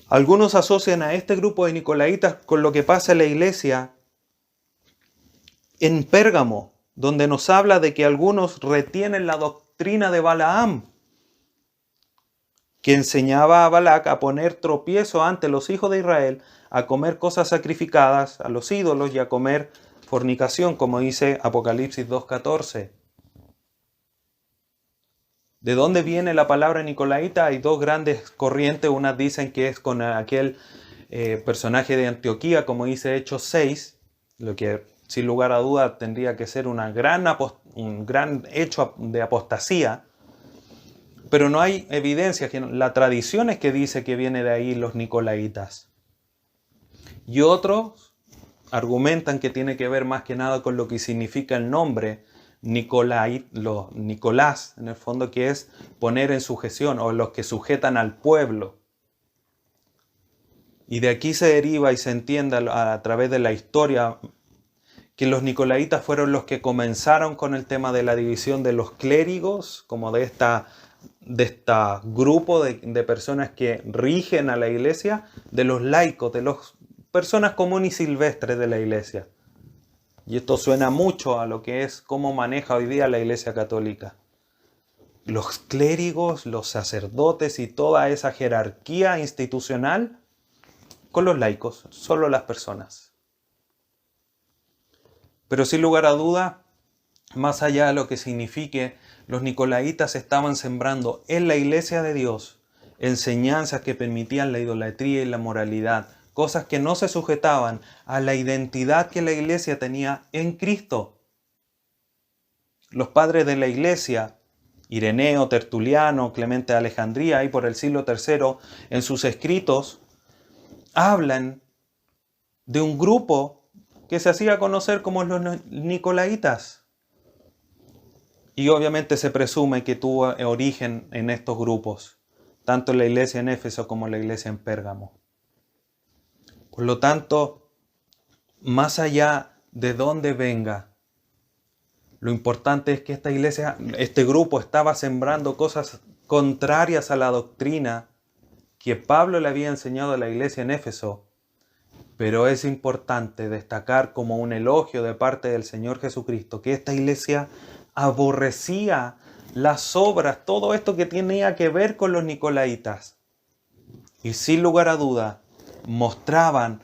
Algunos asocian a este grupo de nicolaitas con lo que pasa en la iglesia en Pérgamo, donde nos habla de que algunos retienen la doctrina de Balaam, que enseñaba a Balac a poner tropiezo ante los hijos de Israel, a comer cosas sacrificadas a los ídolos y a comer fornicación, como dice Apocalipsis 2:14. ¿De dónde viene la palabra nicolaita? Hay dos grandes corrientes. Unas dicen que es con aquel personaje de Antioquía, como dice Hechos 6, lo que sin lugar a duda tendría que ser un gran hecho de apostasía. Pero no hay evidencia. La tradición es que dice que viene de ahí los nicolaitas. Y otros argumentan que tiene que ver más que nada con lo que significa el nombre Nicolás, en el fondo, que es poner en sujeción, o los que sujetan al pueblo. Y de aquí se deriva y se entiende a través de la historia que los nicolaitas fueron los que comenzaron con el tema de la división de los clérigos, como de este grupo de personas que rigen a la iglesia, de los laicos, de las personas comunes y silvestres de la iglesia. Y esto suena mucho a lo que es cómo maneja hoy día la Iglesia Católica. Los clérigos, los sacerdotes y toda esa jerarquía institucional con los laicos, solo las personas. Pero sin lugar a duda, más allá de lo que signifique, los nicolaitas estaban sembrando en la Iglesia de Dios enseñanzas que permitían la idolatría y la moralidad, cosas que no se sujetaban a la identidad que la iglesia tenía en Cristo. Los padres de la iglesia, Ireneo, Tertuliano, Clemente de Alejandría, y por el siglo III, en sus escritos, hablan de un grupo que se hacía conocer como los nicolaitas. Y obviamente se presume que tuvo origen en estos grupos, tanto en la iglesia en Éfeso como en la iglesia en Pérgamo. Por lo tanto, más allá de dónde venga, lo importante es que esta iglesia, este grupo estaba sembrando cosas contrarias a la doctrina que Pablo le había enseñado a la iglesia en Éfeso. Pero es importante destacar como un elogio de parte del Señor Jesucristo que esta iglesia aborrecía las obras, todo esto que tenía que ver con los nicolaitas. Y sin lugar a duda, mostraban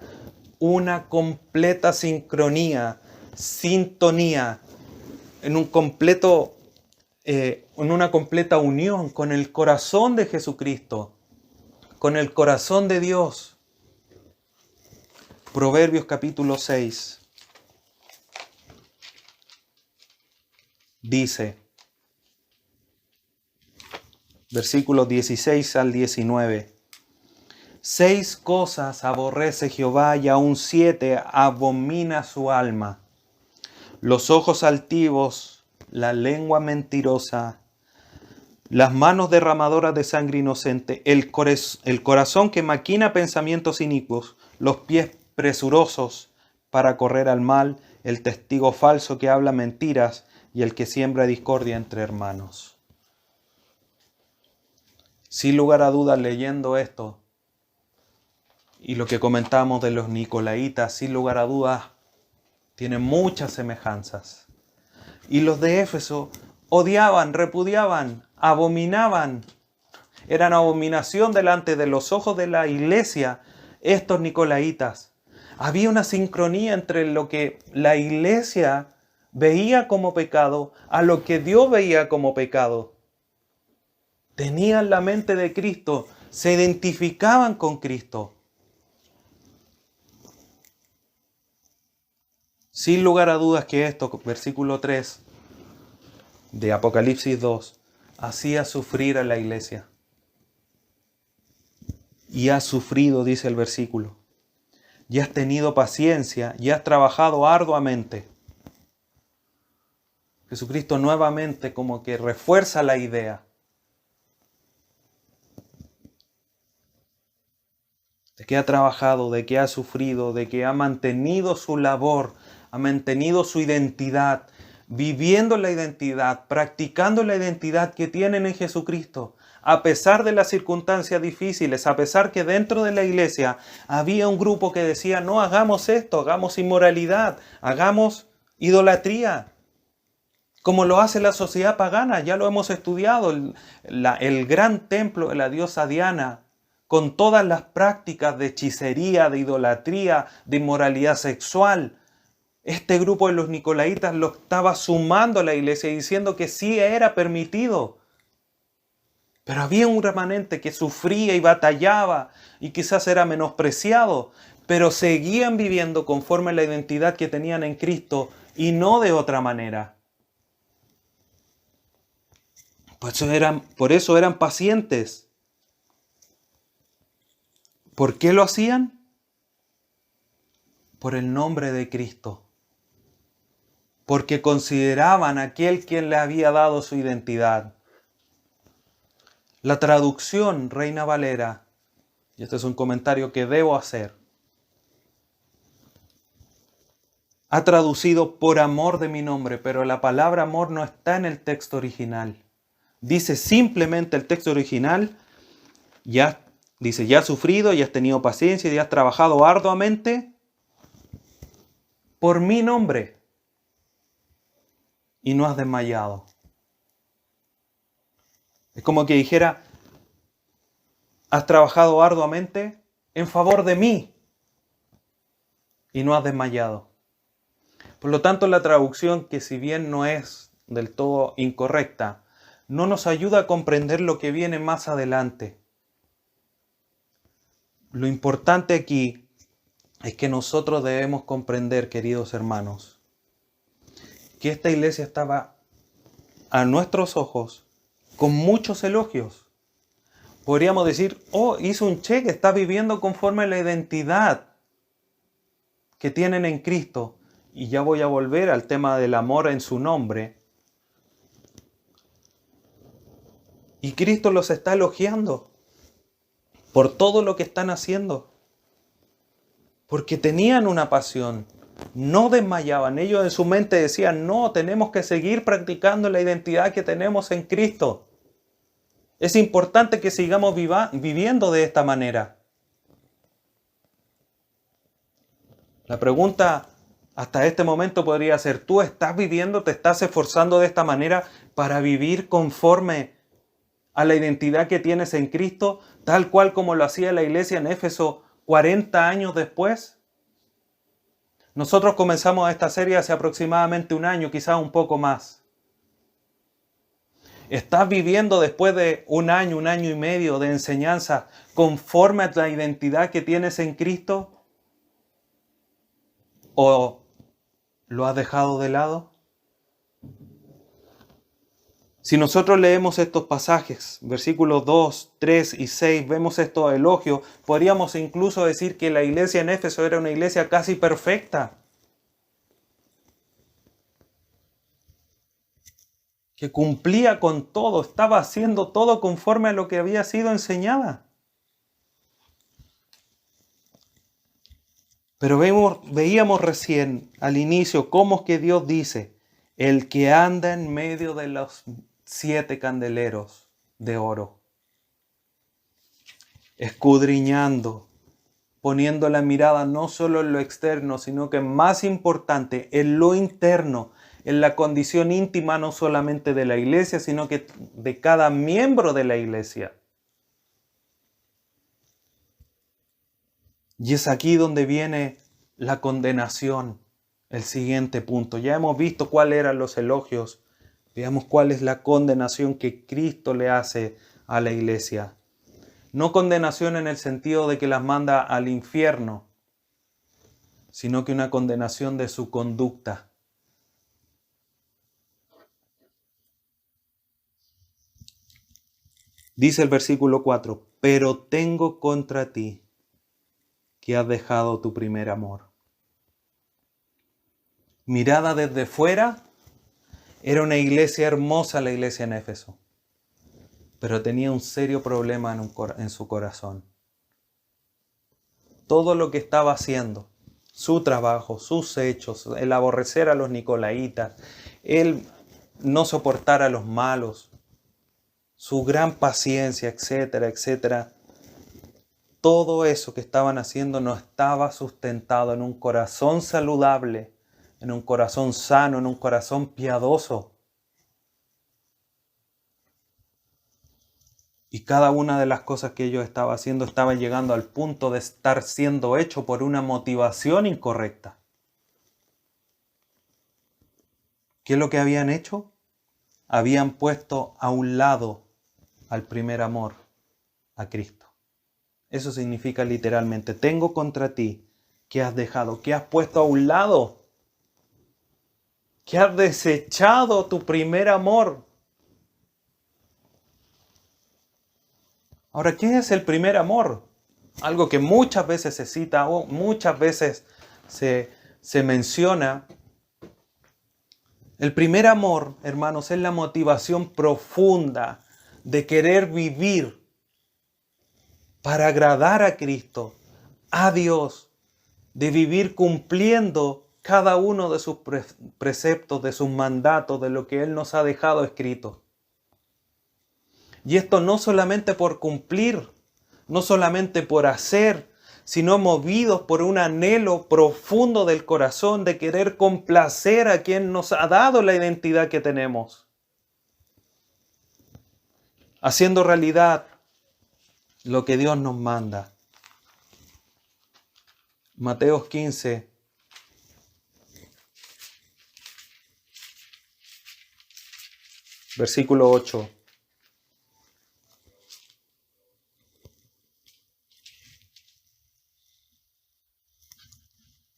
una completa sincronía, sintonía, en una completa unión con el corazón de Jesucristo, con el corazón de Dios. Proverbios capítulo 6 dice, versículos 16 al 19, 6 cosas aborrece Jehová y aún 7 abomina su alma: los ojos altivos, la lengua mentirosa, las manos derramadoras de sangre inocente, el corazón que maquina pensamientos inicuos, los pies presurosos para correr al mal, el testigo falso que habla mentiras y el que siembra discordia entre hermanos. Sin lugar a dudas, leyendo esto y lo que comentamos de los nicolaitas, sin lugar a dudas, tienen muchas semejanzas. Y los de Éfeso odiaban, repudiaban, abominaban. Eran abominación delante de los ojos de la iglesia estos nicolaitas. Había una sincronía entre lo que la iglesia veía como pecado a lo que Dios veía como pecado. Tenían la mente de Cristo, se identificaban con Cristo. Sin lugar a dudas que esto, versículo 3 de Apocalipsis 2, hacía sufrir a la iglesia. Y has sufrido, dice el versículo. Y has tenido paciencia y has trabajado arduamente. Jesucristo nuevamente como que refuerza la idea de que ha trabajado, de que ha sufrido, de que ha mantenido su labor, ha mantenido su identidad, viviendo la identidad, practicando la identidad que tienen en Jesucristo, a pesar de las circunstancias difíciles, a pesar que dentro de la iglesia había un grupo que decía, no hagamos esto, hagamos inmoralidad, hagamos idolatría, como lo hace la sociedad pagana, ya lo hemos estudiado, el gran templo de la diosa Diana, con todas las prácticas de hechicería, de idolatría, de inmoralidad sexual. Este grupo de los nicolaitas lo estaba sumando a la iglesia diciendo que sí era permitido. Pero había un remanente que sufría y batallaba y quizás era menospreciado, pero seguían viviendo conforme a la identidad que tenían en Cristo y no de otra manera. Por eso eran pacientes. ¿Por qué lo hacían? Por el nombre de Cristo. Porque consideraban a aquel quien le había dado su identidad. La traducción Reina Valera, y este es un comentario que debo hacer, ha traducido por amor de mi nombre, pero la palabra amor no está en el texto original. Dice simplemente el texto original, dice, ya has sufrido, ya has tenido paciencia, ya has trabajado arduamente por mi nombre y no has desmayado. Es como que dijera, has trabajado arduamente en favor de mí y no has desmayado. Por lo tanto, la traducción, que si bien no es del todo incorrecta, no nos ayuda a comprender lo que viene más adelante. Lo importante aquí es que nosotros debemos comprender, queridos hermanos, que esta iglesia estaba a nuestros ojos con muchos elogios. Podríamos decir, hizo un cheque, está viviendo conforme a la identidad que tienen en Cristo. Y ya voy a volver al tema del amor en su nombre. Y Cristo los está elogiando por todo lo que están haciendo. Porque tenían una pasión, no desmayaban. Ellos en su mente decían, no, tenemos que seguir practicando la identidad que tenemos en Cristo. Es importante que sigamos viviendo de esta manera. La pregunta hasta este momento podría ser, ¿tú estás viviendo, te estás esforzando de esta manera para vivir conforme a la identidad que tienes en Cristo, tal cual como lo hacía la iglesia en Éfeso 40 años después? Nosotros comenzamos esta serie hace aproximadamente un año, quizás un poco más. ¿Estás viviendo después de un año y medio de enseñanza conforme a la identidad que tienes en Cristo? ¿O lo has dejado de lado? Si nosotros leemos estos pasajes, versículos 2, 3 y 6, vemos estos elogios, podríamos incluso decir que la iglesia en Éfeso era una iglesia casi perfecta, que cumplía con todo, estaba haciendo todo conforme a lo que había sido enseñada. Pero veíamos recién al inicio cómo es que Dios dice, el que anda en medio de los 7 candeleros de oro, escudriñando, poniendo la mirada no solo en lo externo, sino que más importante, en lo interno, en la condición íntima no solamente de la iglesia, sino que de cada miembro de la iglesia. Y es aquí donde viene la condenación, el siguiente punto. Ya hemos visto cuáles eran los elogios, veamos cuál es la condenación que Cristo le hace a la iglesia. No condenación en el sentido de que las manda al infierno, sino que una condenación de su conducta. Dice el versículo 4, pero tengo contra ti que has dejado tu primer amor. Mirada desde fuera, era una iglesia hermosa la iglesia en Éfeso, pero tenía un serio problema en su corazón. Todo lo que estaba haciendo, su trabajo, sus hechos, el aborrecer a los nicolaítas, el no soportar a los malos, su gran paciencia, etcétera, etcétera. Todo eso que estaban haciendo no estaba sustentado en un corazón saludable, en un corazón sano, en un corazón piadoso. Y cada una de las cosas que ellos estaban haciendo estaba llegando al punto de estar siendo hecho por una motivación incorrecta. ¿Qué es lo que habían hecho? Habían puesto a un lado al primer amor, a Cristo. Eso significa literalmente, tengo contra ti que has dejado, que has puesto a un lado, que has desechado tu primer amor. Ahora, ¿qué es el primer amor? Algo que muchas veces se cita o muchas veces se menciona. El primer amor, hermanos, es la motivación profunda de querer vivir para agradar a Cristo, a Dios, de vivir cumpliendo cada uno de sus preceptos, de sus mandatos, de lo que Él nos ha dejado escrito. Y esto no solamente por cumplir, no solamente por hacer, sino movidos por un anhelo profundo del corazón de querer complacer a quien nos ha dado la identidad que tenemos. Haciendo realidad lo que Dios nos manda. Mateo 15. Versículo 8.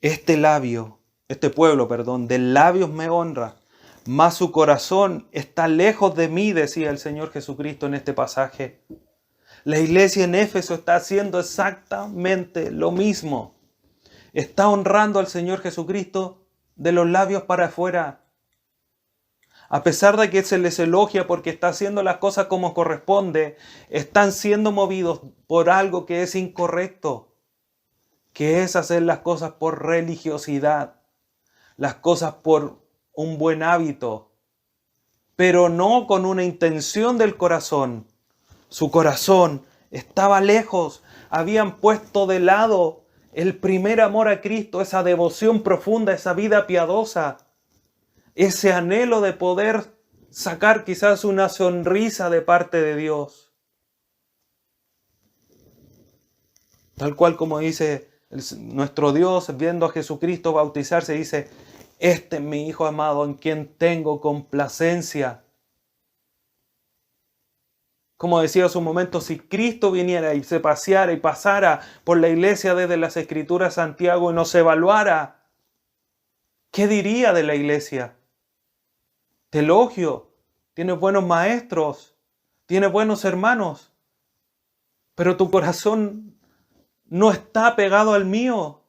Este pueblo, de labios me honra, mas su corazón está lejos de mí, decía el Señor Jesucristo en este pasaje. La iglesia en Éfeso está haciendo exactamente lo mismo. Está honrando al Señor Jesucristo de los labios para afuera. A pesar de que se les elogia porque está haciendo las cosas como corresponde, están siendo movidos por algo que es incorrecto, que es hacer las cosas por religiosidad, las cosas por un buen hábito, pero no con una intención del corazón. Su corazón estaba lejos, habían puesto de lado el primer amor a Cristo, esa devoción profunda, esa vida piadosa, ese anhelo de poder sacar quizás una sonrisa de parte de Dios. Tal cual como dice nuestro Dios, viendo a Jesucristo bautizarse, dice, este es mi Hijo amado en quien tengo complacencia. Como decía hace un momento, si Cristo viniera y se paseara y pasara por la iglesia desde las Escrituras Santiago y nos evaluara, ¿qué diría de la iglesia? Te elogio, tienes buenos maestros, tienes buenos hermanos, pero tu corazón no está pegado al mío.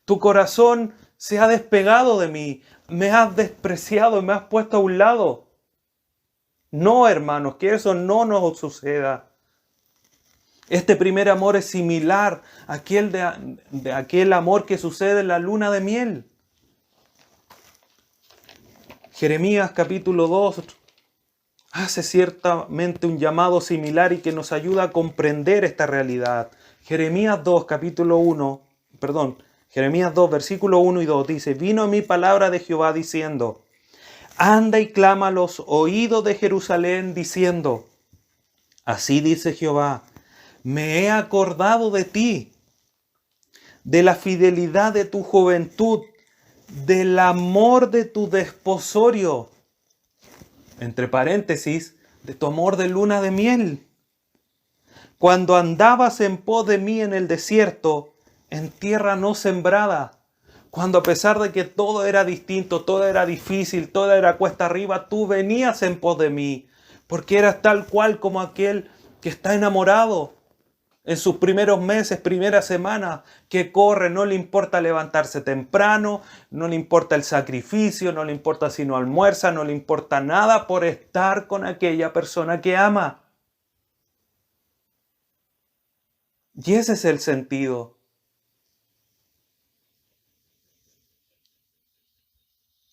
Tu corazón se ha despegado de mí, me has despreciado y me has puesto a un lado. No, hermanos, que eso no nos suceda. Este primer amor es similar a aquel amor que sucede en la luna de miel. Jeremías capítulo 2 hace ciertamente un llamado similar y que nos ayuda a comprender esta realidad. Jeremías 2, versículo 1 y 2 dice, vino a mí palabra de Jehová diciendo, anda y clama a los oídos de Jerusalén diciendo, así dice Jehová, me he acordado de ti, de la fidelidad de tu juventud, del amor de tu desposorio, entre paréntesis, de tu amor de luna de miel. Cuando andabas en pos de mí en el desierto en tierra no sembrada. Cuando a pesar de que todo era distinto, todo era difícil, todo era cuesta arriba, tú venías en pos de mí, porque eras tal cual como aquel que está enamorado en sus primeros meses, primeras semanas, que corre, no le importa levantarse temprano, no le importa el sacrificio, no le importa si no almuerza, no le importa nada por estar con aquella persona que ama. Y ese es el sentido.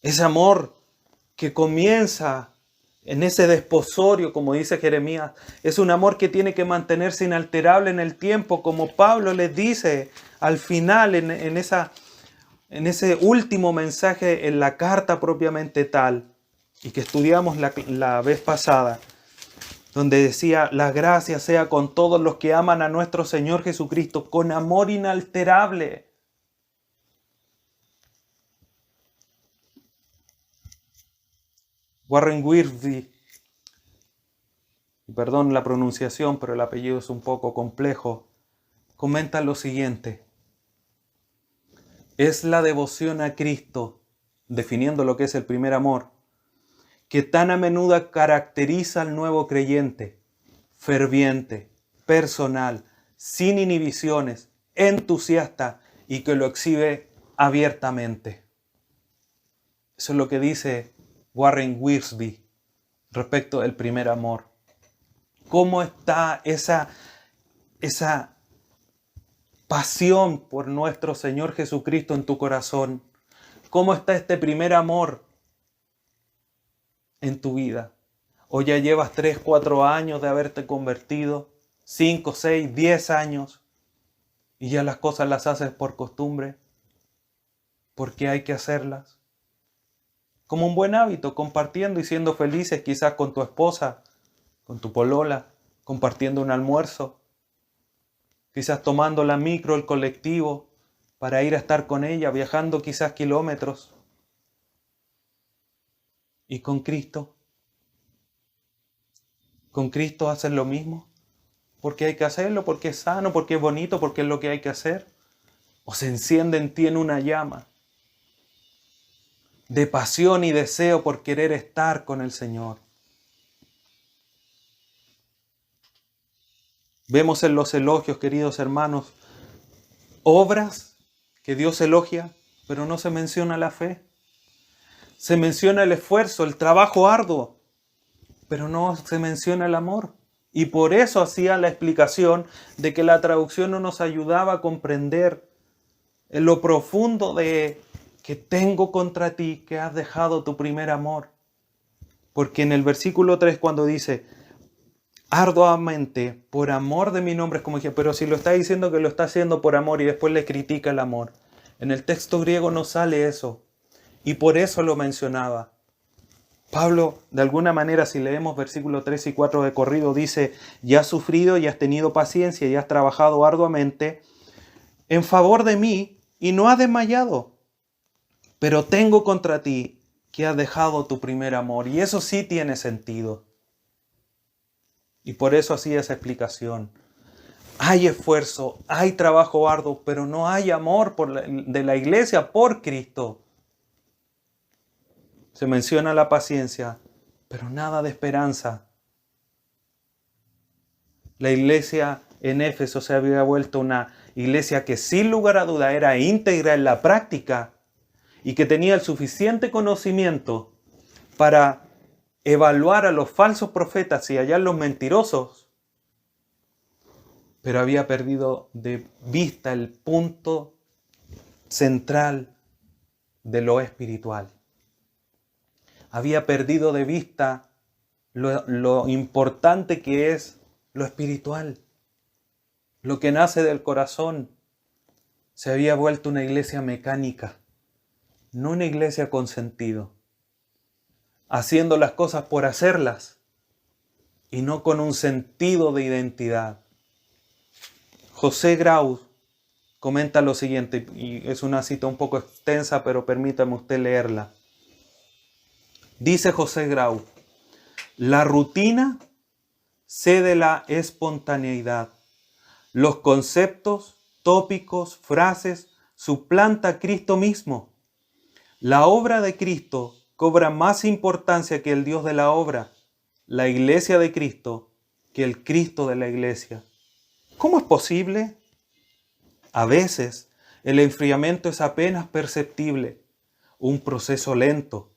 Ese amor que comienza en ese desposorio, como dice Jeremías, es un amor que tiene que mantenerse inalterable en el tiempo, como Pablo les dice al final en ese último mensaje en la carta propiamente tal, y que estudiamos la vez pasada, donde decía, la gracia sea con todos los que aman a nuestro Señor Jesucristo, con amor inalterable. Warren Wiersbe, perdón la pronunciación, pero el apellido es un poco complejo, comenta lo siguiente: es la devoción a Cristo, definiendo lo que es el primer amor, que tan a menudo caracteriza al nuevo creyente, ferviente, personal, sin inhibiciones, entusiasta y que lo exhibe abiertamente. Eso es lo que dice Warren Wiersbe respecto del primer amor. ¿Cómo está esa pasión por nuestro Señor Jesucristo en tu corazón? ¿Cómo está este primer amor en tu vida? ¿O ya llevas 3, 4 años de haberte convertido? 5, 6, 10 años y ya las cosas las haces por costumbre, porque hay que hacerlas. Como un buen hábito, compartiendo y siendo felices quizás con tu esposa, con tu polola, compartiendo un almuerzo, quizás tomando la micro, el colectivo, para ir a estar con ella, viajando quizás kilómetros. ¿Y con Cristo? ¿Con Cristo haces lo mismo? ¿Porque hay que hacerlo? ¿Porque es sano? ¿Porque es bonito? ¿Porque es lo que hay que hacer? ¿O se enciende en ti en una llama de pasión y deseo por querer estar con el Señor? Vemos en los elogios, queridos hermanos, obras que Dios elogia, pero no se menciona la fe. Se menciona el esfuerzo, el trabajo arduo, pero no se menciona el amor. Y por eso hacía la explicación de que la traducción no nos ayudaba a comprender en lo profundo de que tengo contra ti que has dejado tu primer amor. Porque en el versículo 3 cuando dice, arduamente, por amor de mi nombre, es como dije, pero si lo está diciendo que lo está haciendo por amor y después le critica el amor. En el texto griego no sale eso. Y por eso lo mencionaba. Pablo, de alguna manera, si leemos versículos 3 y 4 de corrido, dice, ya has sufrido y has tenido paciencia y has trabajado arduamente en favor de mí y no has desmayado. Pero tengo contra ti que has dejado tu primer amor. Y eso sí tiene sentido. Y por eso hacía esa explicación. Hay esfuerzo, hay trabajo arduo, pero no hay amor de la iglesia por Cristo. Se menciona la paciencia, pero nada de esperanza. La iglesia en Éfeso se había vuelto una iglesia que sin lugar a duda era íntegra en la práctica y que tenía el suficiente conocimiento para evaluar a los falsos profetas y hallar los mentirosos, pero había perdido de vista el punto central de lo espiritual. Había perdido de vista lo importante que es lo espiritual, lo que nace del corazón. Se había vuelto una iglesia mecánica, no una iglesia con sentido, haciendo las cosas por hacerlas y no con un sentido de identidad. José Grau comenta lo siguiente, y es una cita un poco extensa, pero permítame usted leerla. Dice José Grau, la rutina cede la espontaneidad. Los conceptos tópicos, frases, suplanta a Cristo mismo. La obra de Cristo cobra más importancia que el Dios de la obra, la iglesia de Cristo que el Cristo de la iglesia. ¿Cómo es posible? A veces el enfriamiento es apenas perceptible, un proceso lento,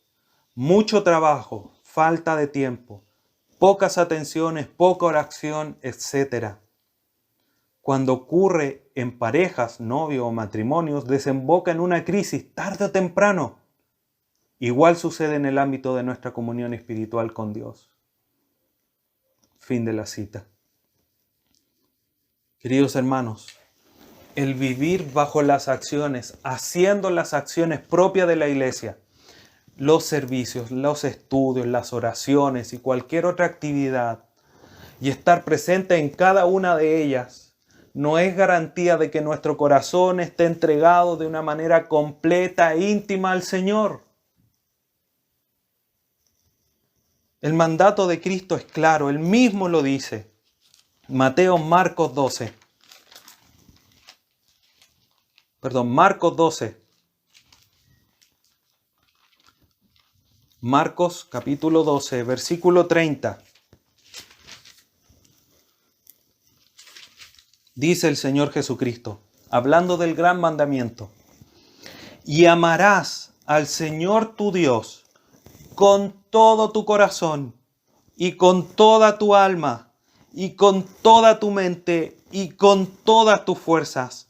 mucho trabajo, falta de tiempo, pocas atenciones, poca oración, etc. Cuando ocurre en parejas, novios o matrimonios, desemboca en una crisis tarde o temprano. Igual sucede en el ámbito de nuestra comunión espiritual con Dios. Fin de la cita. Queridos hermanos, el vivir bajo las acciones, haciendo las acciones propias de la iglesia, los servicios, los estudios, las oraciones y cualquier otra actividad, y estar presente en cada una de ellas, no es garantía de que nuestro corazón esté entregado de una manera completa e íntima al Señor. El mandato de Cristo es claro, Él mismo lo dice. Marcos 12. Marcos capítulo 12, versículo 30. Dice el Señor Jesucristo, hablando del gran mandamiento: y amarás al Señor tu Dios con todo tu corazón y con toda tu alma y con toda tu mente y con todas tus fuerzas.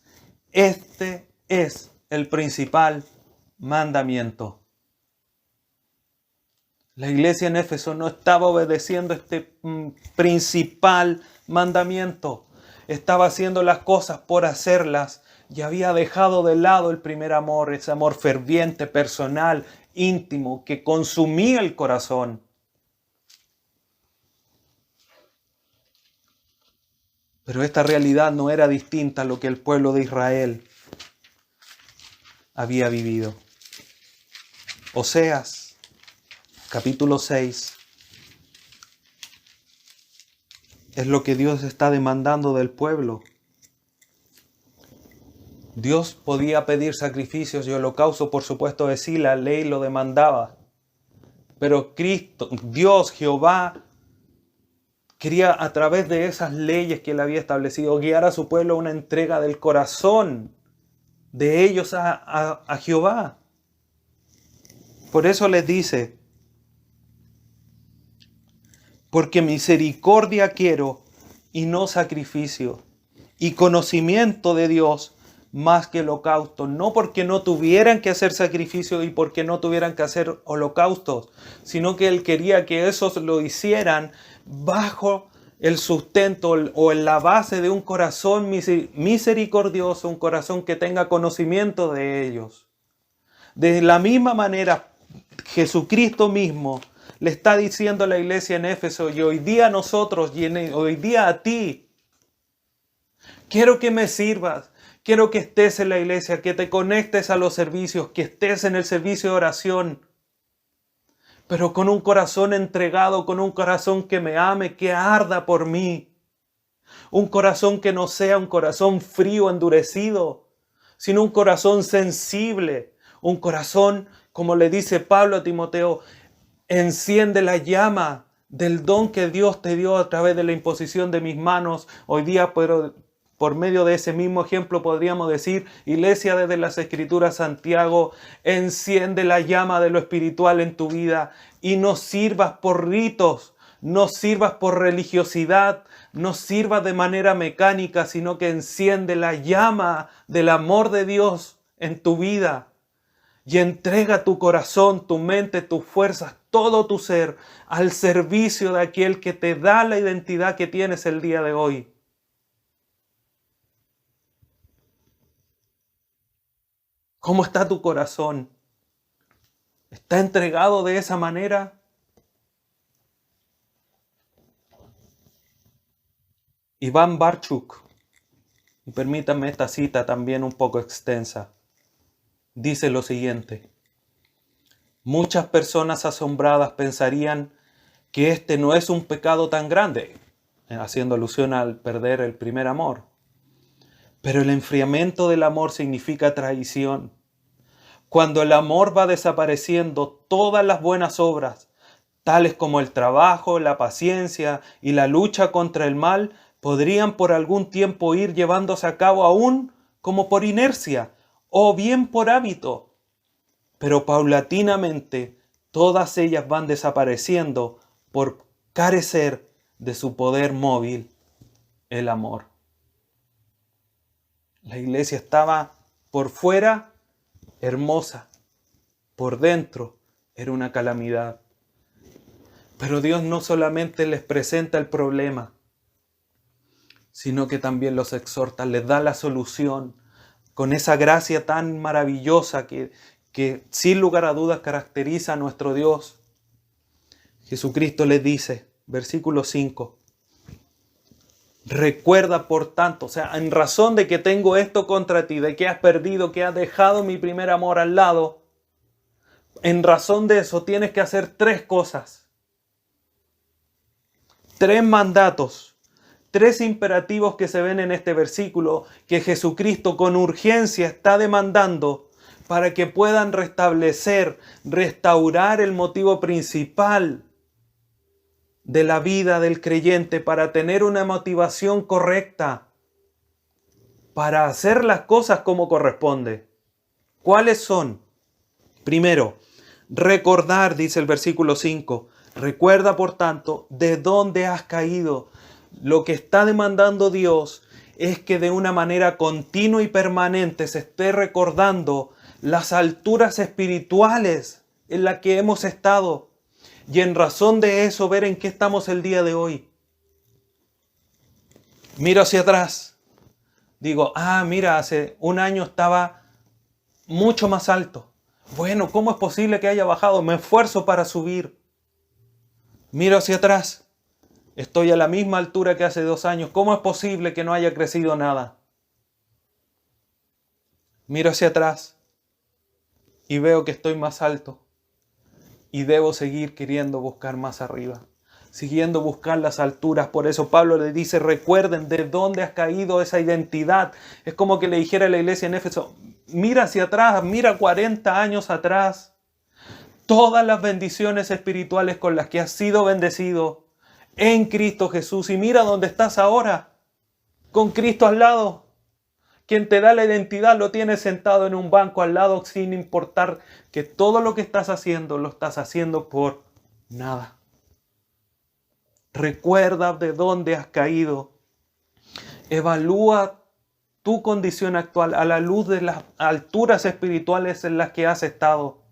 Este es el principal mandamiento. La iglesia en Éfeso no estaba obedeciendo este principal mandamiento. Estaba haciendo las cosas por hacerlas y había dejado de lado el primer amor, ese amor ferviente, personal, íntimo, que consumía el corazón. Pero esta realidad no era distinta a lo que el pueblo de Israel había vivido. Oseas, capítulo 6, es lo que Dios está demandando del pueblo. Dios podía pedir sacrificios y holocaustos, por supuesto, sí, la ley lo demandaba. Pero Cristo, Dios, Jehová, quería a través de esas leyes que Él había establecido guiar a su pueblo a una entrega del corazón de ellos a Jehová. Por eso les dice: porque misericordia quiero y no sacrificio, y conocimiento de Dios más que holocausto. No porque no tuvieran que hacer sacrificios y porque no tuvieran que hacer holocaustos, sino que Él quería que esos lo hicieran bajo el sustento o en la base de un corazón misericordioso, un corazón que tenga conocimiento de ellos. De la misma manera, Jesucristo mismo le está diciendo a la iglesia en Éfeso, y hoy día a nosotros, y hoy día a ti: quiero que me sirvas, quiero que estés en la iglesia, que te conectes a los servicios, que estés en el servicio de oración, pero con un corazón entregado, con un corazón que me ame, que arda por mí. Un corazón que no sea un corazón frío, endurecido, sino un corazón sensible, un corazón, como le dice Pablo a Timoteo: enciende la llama del don que Dios te dio a través de la imposición de mis manos. Hoy día, pero por medio de ese mismo ejemplo podríamos decir: iglesia, desde las Escrituras, Santiago, enciende la llama de lo espiritual en tu vida y no sirvas por ritos, no sirvas por religiosidad, no sirvas de manera mecánica, sino que enciende la llama del amor de Dios en tu vida. Y entrega tu corazón, tu mente, tus fuerzas, todo tu ser al servicio de aquel que te da la identidad que tienes el día de hoy. ¿Cómo está tu corazón? ¿Está entregado de esa manera? Iván Barchuk, y permítanme esta cita también un poco extensa, dice lo siguiente: muchas personas asombradas pensarían que este no es un pecado tan grande, haciendo alusión al perder el primer amor. Pero el enfriamiento del amor significa traición. Cuando el amor va desapareciendo, todas las buenas obras, tales como el trabajo, la paciencia y la lucha contra el mal, podrían por algún tiempo ir llevándose a cabo aún como por inercia o bien por hábito. Pero paulatinamente todas ellas van desapareciendo por carecer de su poder móvil, el amor. La iglesia estaba por fuera hermosa, por dentro era una calamidad. Pero Dios no solamente les presenta el problema, sino que también los exhorta, les da la solución con esa gracia tan maravillosa que sin lugar a dudas caracteriza a nuestro Dios. Jesucristo les dice, versículo 5, recuerda por tanto, o sea, en razón de que tengo esto contra ti, de que has perdido, que has dejado mi primer amor al lado, en razón de eso tienes que hacer 3 cosas. 3 mandatos, 3 imperativos que se ven en este versículo que Jesucristo con urgencia está demandando para que puedan restablecer, restaurar el motivo principal de la vida del creyente, para tener una motivación correcta, para hacer las cosas como corresponde. ¿Cuáles son? Primero, recordar, dice el versículo 5, recuerda por tanto de dónde has caído. Lo que está demandando Dios es que de una manera continua y permanente se esté recordando las alturas espirituales en las que hemos estado. Y en razón de eso, ver en qué estamos el día de hoy. Miro hacia atrás. Digo, mira, hace un año estaba mucho más alto. Bueno, ¿cómo es posible que haya bajado? Me esfuerzo para subir. Miro hacia atrás. Estoy a la misma altura que hace 2 años. ¿Cómo es posible que no haya crecido nada? Miro hacia atrás y veo que estoy más alto. Y debo seguir queriendo buscar más arriba, siguiendo buscar las alturas. Por eso Pablo le dice, recuerden de dónde has caído, esa identidad. Es como que le dijera a la iglesia en Éfeso, mira hacia atrás, mira 40 años atrás. Todas las bendiciones espirituales con las que has sido bendecido en Cristo Jesús. Y mira dónde estás ahora, con Cristo al lado. Quien te da la identidad lo tiene sentado en un banco al lado, sin importar que todo lo que estás haciendo lo estás haciendo por nada. Recuerda de dónde has caído. Evalúa tu condición actual a la luz de las alturas espirituales en las que has estado.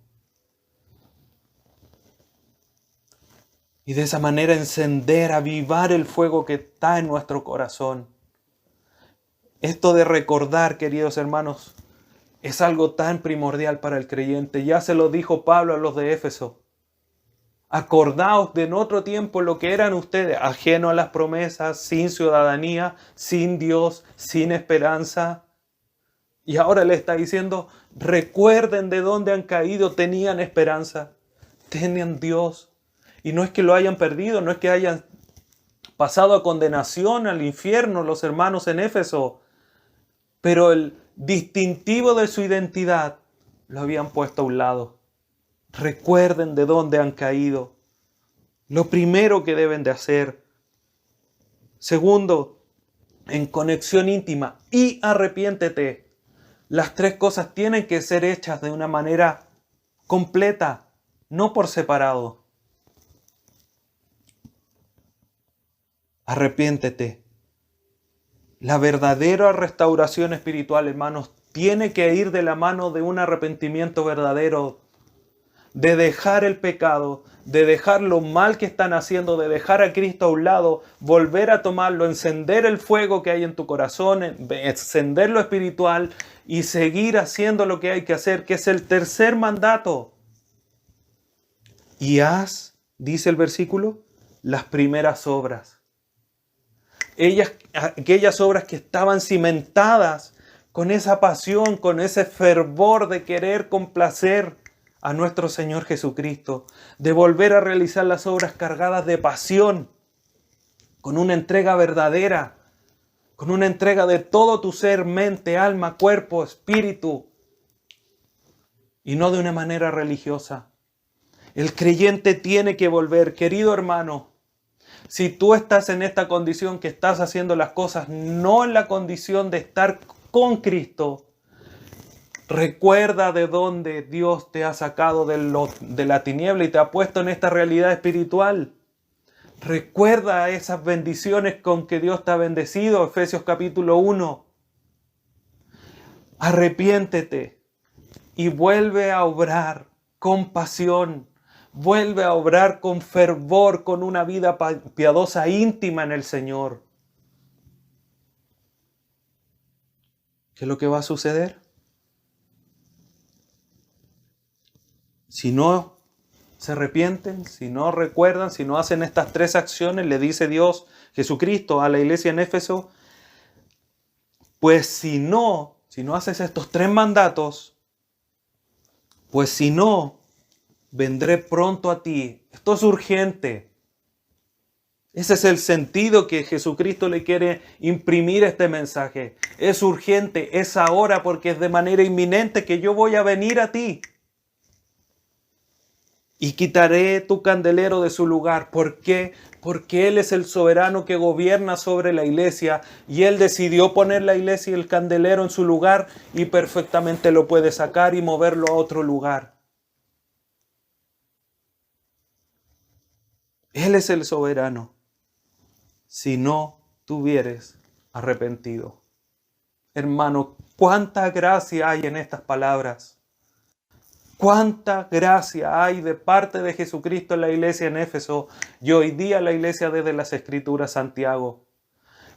Y de esa manera encender, avivar el fuego que está en nuestro corazón. Esto de recordar, queridos hermanos, es algo tan primordial para el creyente. Ya se lo dijo Pablo a los de Éfeso. Acordaos de en otro tiempo lo que eran ustedes, ajenos a las promesas, sin ciudadanía, sin Dios, sin esperanza. Y ahora le está diciendo, recuerden de dónde han caído, tenían esperanza, tenían Dios. Y no es que lo hayan perdido, no es que hayan pasado a condenación, al infierno, los hermanos en Éfeso. Pero el distintivo de su identidad lo habían puesto a un lado. Recuerden de dónde han caído. Lo primero que deben de hacer. Segundo, en conexión íntima y arrepiéntete. Las 3 cosas tienen que ser hechas de una manera completa, no por separado. Arrepiéntete. La verdadera restauración espiritual, hermanos, tiene que ir de la mano de un arrepentimiento verdadero, de dejar el pecado, de dejar lo mal que están haciendo, de dejar a Cristo a un lado, volver a tomarlo, encender el fuego que hay en tu corazón, encender lo espiritual y seguir haciendo lo que hay que hacer, que es el tercer mandato. Y haz, dice el versículo, las primeras obras. Aquellas obras que estaban cimentadas con esa pasión, con ese fervor de querer complacer a nuestro Señor Jesucristo, de volver a realizar las obras cargadas de pasión, con una entrega verdadera, con una entrega de todo tu ser, mente, alma, cuerpo, espíritu, y no de una manera religiosa. El creyente tiene que volver. Querido hermano, si tú estás en esta condición, que estás haciendo las cosas no en la condición de estar con Cristo, recuerda de dónde Dios te ha sacado de la tiniebla y te ha puesto en esta realidad espiritual. Recuerda esas bendiciones con que Dios te ha bendecido. Efesios capítulo 1. Arrepiéntete y vuelve a obrar con pasión. Vuelve a obrar con fervor, con una vida piadosa íntima en el Señor. ¿Qué es lo que va a suceder? Si no se arrepienten, si no recuerdan, si no hacen estas tres acciones, le dice Dios, Jesucristo, a la iglesia en Éfeso, pues si no haces estos tres mandatos, pues si no, vendré pronto a ti. Esto es urgente. Ese es el sentido que Jesucristo le quiere imprimir a este mensaje. Es urgente, es ahora, porque es de manera inminente que yo voy a venir a ti. Y quitaré tu candelero de su lugar. ¿Por qué? Porque Él es el soberano que gobierna sobre la iglesia y Él decidió poner la iglesia y el candelero en su lugar y perfectamente lo puede sacar y moverlo a otro lugar. Él es el soberano. Si no tuvieres arrepentido. Hermano, cuánta gracia hay en estas palabras. Cuánta gracia hay de parte de Jesucristo en la iglesia en Éfeso y hoy día la iglesia desde las Escrituras, Santiago.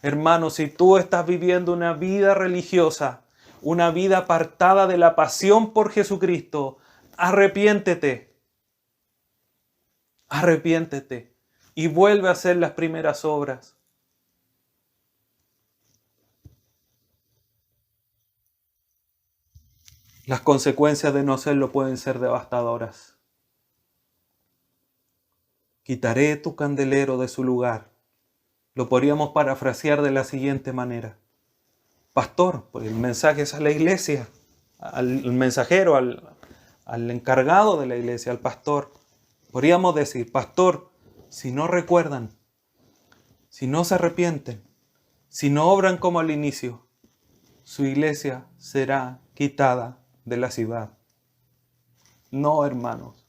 Hermano, si tú estás viviendo una vida religiosa, una vida apartada de la pasión por Jesucristo, arrepiéntete. Arrepiéntete y vuelve a hacer las primeras obras. Las consecuencias de no hacerlo pueden ser devastadoras. Quitaré tu candelero de su lugar. Lo podríamos parafrasear de la siguiente manera. Pastor, pues el mensaje es a la iglesia, al mensajero, al encargado de la iglesia, al pastor. Podríamos decir, pastor, si no recuerdan, si no se arrepienten, si no obran como al inicio, su iglesia será quitada de la ciudad. No, hermanos.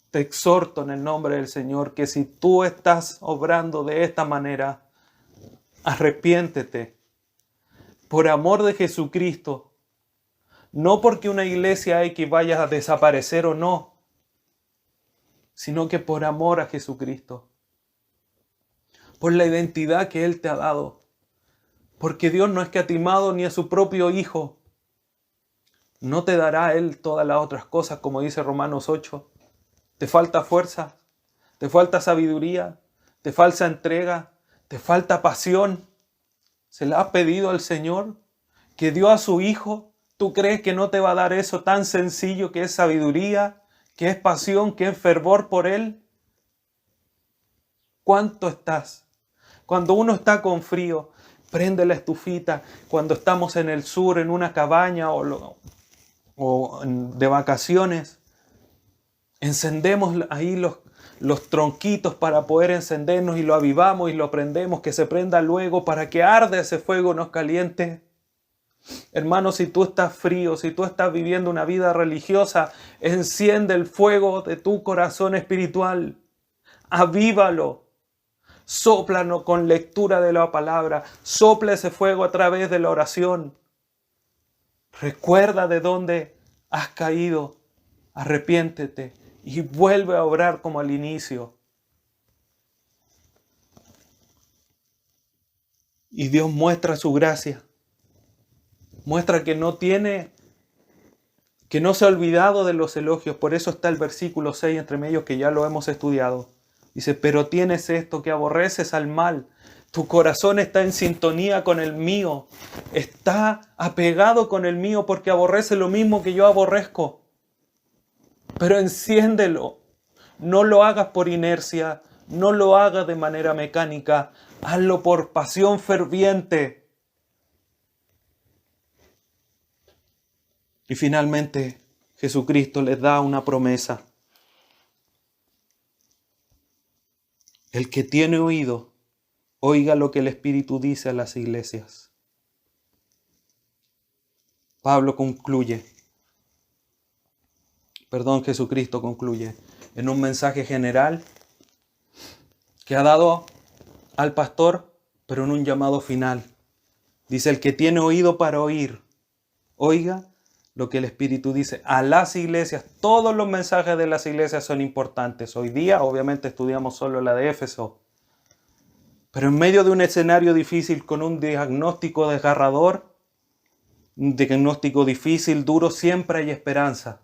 Te exhorto en el nombre del Señor que si tú estás obrando de esta manera, arrepiéntete por amor de Jesucristo. No porque una iglesia X vaya a desaparecer o no, sino que por amor a Jesucristo. Por la identidad que Él te ha dado. Porque Dios no ha escatimado ni a su propio Hijo. ¿No te dará a Él todas las otras cosas, como dice Romanos 8? ¿Te falta fuerza? ¿Te falta sabiduría? ¿Te falta entrega? ¿Te falta pasión? ¿Se la has pedido al Señor? ¿Que dio a su Hijo? ¿Tú crees que no te va a dar eso tan sencillo que es sabiduría, que es pasión, que es fervor por Él? ¿Cuánto estás? Cuando uno está con frío, prende la estufita. Cuando estamos en el sur, en una cabaña o de vacaciones, encendemos ahí los tronquitos para poder encendernos y lo avivamos y lo prendemos, que se prenda luego para que arde ese fuego, nos caliente. Hermano, si tú estás frío, si tú estás viviendo una vida religiosa, enciende el fuego de tu corazón espiritual. Avívalo. Sóplalo con lectura de la palabra. Sopla ese fuego a través de la oración. Recuerda de dónde has caído. Arrepiéntete y vuelve a obrar como al inicio. Y Dios muestra su gracia. Muestra que no se ha olvidado de los elogios. Por eso está el versículo 6 entre medios que ya lo hemos estudiado. Dice, pero tienes esto, que aborreces al mal. Tu corazón está en sintonía con el mío. Está apegado con el mío porque aborrece lo mismo que yo aborrezco. Pero enciéndelo. No lo hagas por inercia. No lo hagas de manera mecánica. Hazlo por pasión ferviente. Y finalmente, Jesucristo les da una promesa. El que tiene oído, oiga lo que el Espíritu dice a las iglesias. Jesucristo concluye en un mensaje general que ha dado al pastor, pero en un llamado final. Dice, el que tiene oído para oír, oiga lo que el Espíritu dice a las iglesias. Todos los mensajes de las iglesias son importantes. Hoy día, obviamente, estudiamos solo la de Éfeso. Pero en medio de un escenario difícil, con un diagnóstico desgarrador, un diagnóstico difícil, duro, siempre hay esperanza.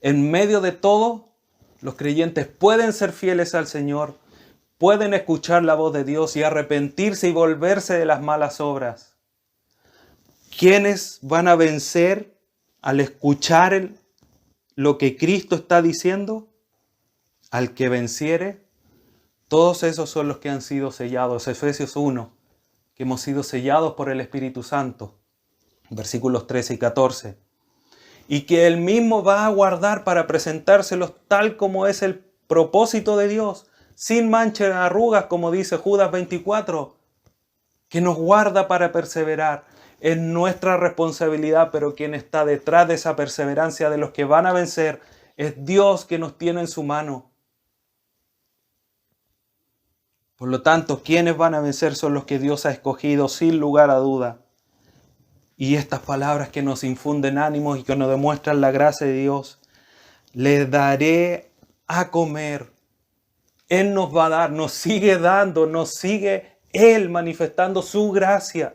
En medio de todo, los creyentes pueden ser fieles al Señor, pueden escuchar la voz de Dios y arrepentirse y volverse de las malas obras. ¿Quiénes van a vencer al escuchar lo que Cristo está diciendo? Al que venciere. Todos esos son los que han sido sellados. Efesios 1, que hemos sido sellados por el Espíritu Santo. Versículos 13 y 14. Y que Él mismo va a guardar para presentárselos tal como es el propósito de Dios, sin mancha ni arrugas, como dice Judas 24, que nos guarda para perseverar. Es nuestra responsabilidad, pero quien está detrás de esa perseverancia de los que van a vencer es Dios, que nos tiene en su mano. Por lo tanto, quienes van a vencer son los que Dios ha escogido sin lugar a duda. Y estas palabras que nos infunden ánimos y que nos demuestran la gracia de Dios: les daré a comer. Él nos va a dar, nos sigue dando, nos sigue Él manifestando su gracia,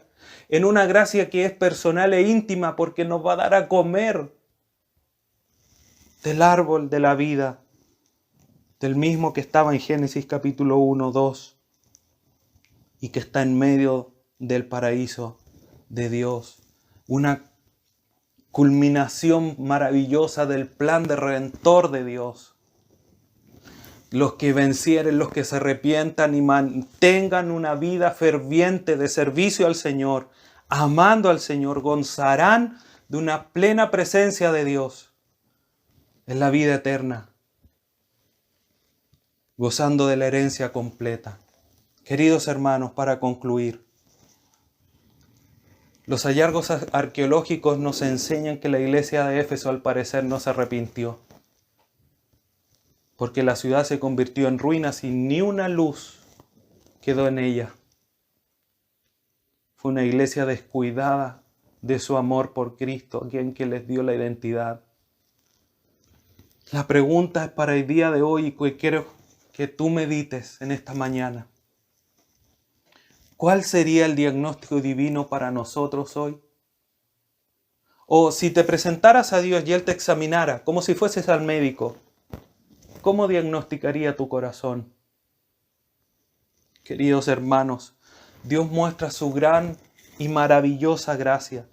en una gracia que es personal e íntima, porque nos va a dar a comer del árbol de la vida, del mismo que estaba en Génesis capítulo 1, 2, y que está en medio del paraíso de Dios. Una culminación maravillosa del plan de redentor de Dios. Los que vencieren, los que se arrepientan y mantengan una vida ferviente de servicio al Señor, amando al Señor, gozarán de una plena presencia de Dios en la vida eterna, gozando de la herencia completa. Queridos hermanos, para concluir, los hallazgos arqueológicos nos enseñan que la iglesia de Éfeso al parecer no se arrepintió, porque la ciudad se convirtió en ruinas y ni una luz quedó en ella. Fue una iglesia descuidada de su amor por Cristo, a quien que les dio la identidad. La pregunta es para el día de hoy, y que quiero que tú medites en esta mañana. ¿Cuál sería el diagnóstico divino para nosotros hoy? O si te presentaras a Dios y Él te examinara, como si fueses al médico, ¿cómo diagnosticaría tu corazón? Queridos hermanos, Dios muestra su gran y maravillosa gracia,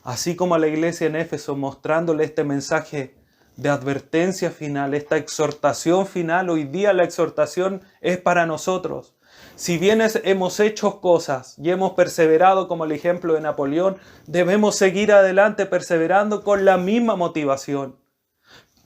así como a la iglesia en Éfeso, mostrándole este mensaje de advertencia final, esta exhortación final. Hoy día la exhortación es para nosotros. Si bien hemos hecho cosas y hemos perseverado, como el ejemplo de Napoleón, debemos seguir adelante perseverando con la misma motivación,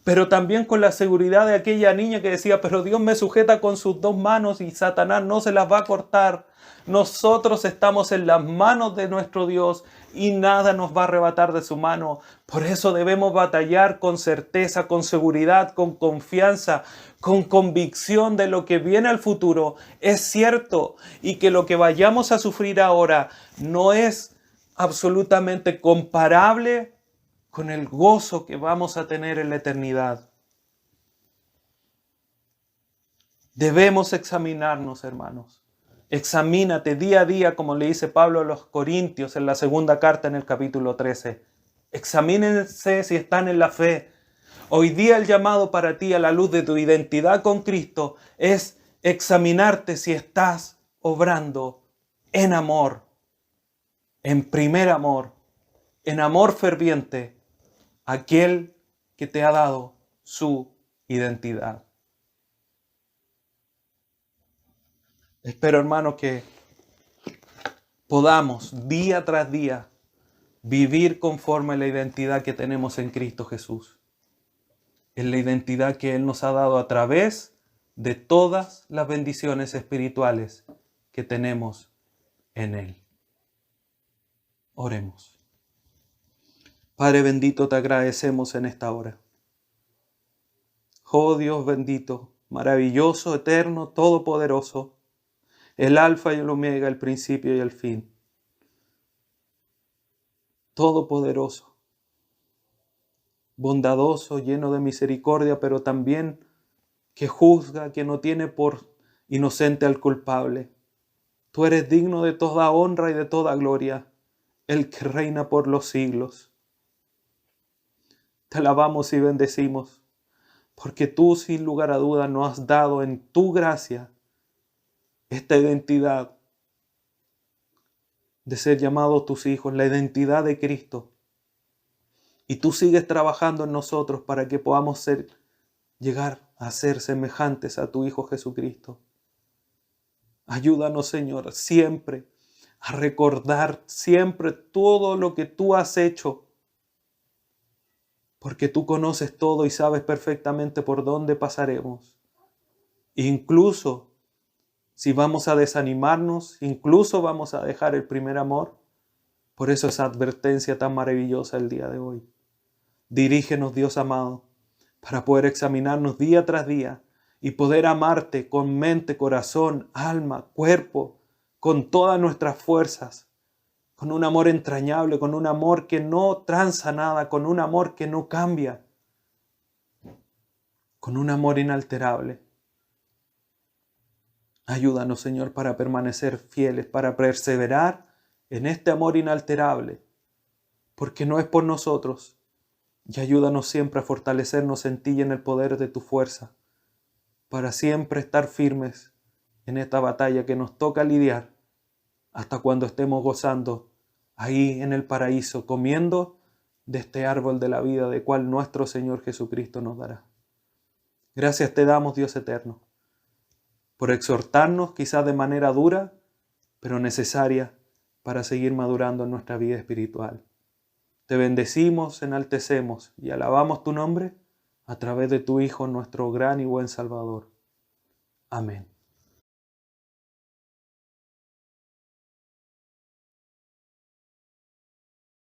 pero también con la seguridad de aquella niña que decía: pero Dios me sujeta con sus dos manos y Satanás no se las va a cortar. Nosotros estamos en las manos de nuestro Dios y nada nos va a arrebatar de su mano. Por eso debemos batallar con certeza, con seguridad, con confianza, con convicción de lo que viene al futuro es cierto, y que lo que vayamos a sufrir ahora no es absolutamente comparable con el gozo que vamos a tener en la eternidad. Debemos examinarnos, hermanos. Examínate día a día, como le dice Pablo a los Corintios en la segunda carta en el capítulo 13. Examínense si están en la fe. Hoy día el llamado para ti, a la luz de tu identidad con Cristo, es examinarte si estás obrando en amor, en primer amor, en amor ferviente, aquel que te ha dado su identidad. Espero, hermano, que podamos día tras día vivir conforme a la identidad que tenemos en Cristo Jesús. En la identidad que Él nos ha dado a través de todas las bendiciones espirituales que tenemos en Él. Oremos. Padre bendito, te agradecemos en esta hora. Oh Dios bendito, maravilloso, eterno, todopoderoso, el alfa y el omega, el principio y el fin. Todopoderoso, bondadoso, lleno de misericordia, pero también que juzga, que no tiene por inocente al culpable. Tú eres digno de toda honra y de toda gloria, el que reina por los siglos. Te alabamos y bendecimos, porque tú sin lugar a duda nos has dado en tu gracia esta identidad de ser llamados tus hijos, la identidad de Cristo. Y tú sigues trabajando en nosotros para que podamos llegar a ser semejantes a tu Hijo Jesucristo. Ayúdanos, Señor, siempre a recordar siempre todo lo que tú has hecho, porque tú conoces todo y sabes perfectamente por dónde pasaremos. Incluso si vamos a desanimarnos, incluso vamos a dejar el primer amor. Por eso esa advertencia tan maravillosa el día de hoy. Dirígenos, Dios amado, para poder examinarnos día tras día y poder amarte con mente, corazón, alma, cuerpo, con todas nuestras fuerzas, con un amor entrañable, con un amor que no tranza nada, con un amor que no cambia, con un amor inalterable. Ayúdanos, Señor, para permanecer fieles, para perseverar en este amor inalterable, porque no es por nosotros. Y ayúdanos siempre a fortalecernos en ti y en el poder de tu fuerza, para siempre estar firmes en esta batalla que nos toca lidiar, hasta cuando estemos gozando ahí en el paraíso, comiendo de este árbol de la vida, de cual nuestro Señor Jesucristo nos dará. Gracias te damos, Dios eterno, por exhortarnos quizás de manera dura, pero necesaria para seguir madurando en nuestra vida espiritual. Te bendecimos, enaltecemos y alabamos tu nombre a través de tu Hijo, nuestro gran y buen Salvador. Amén.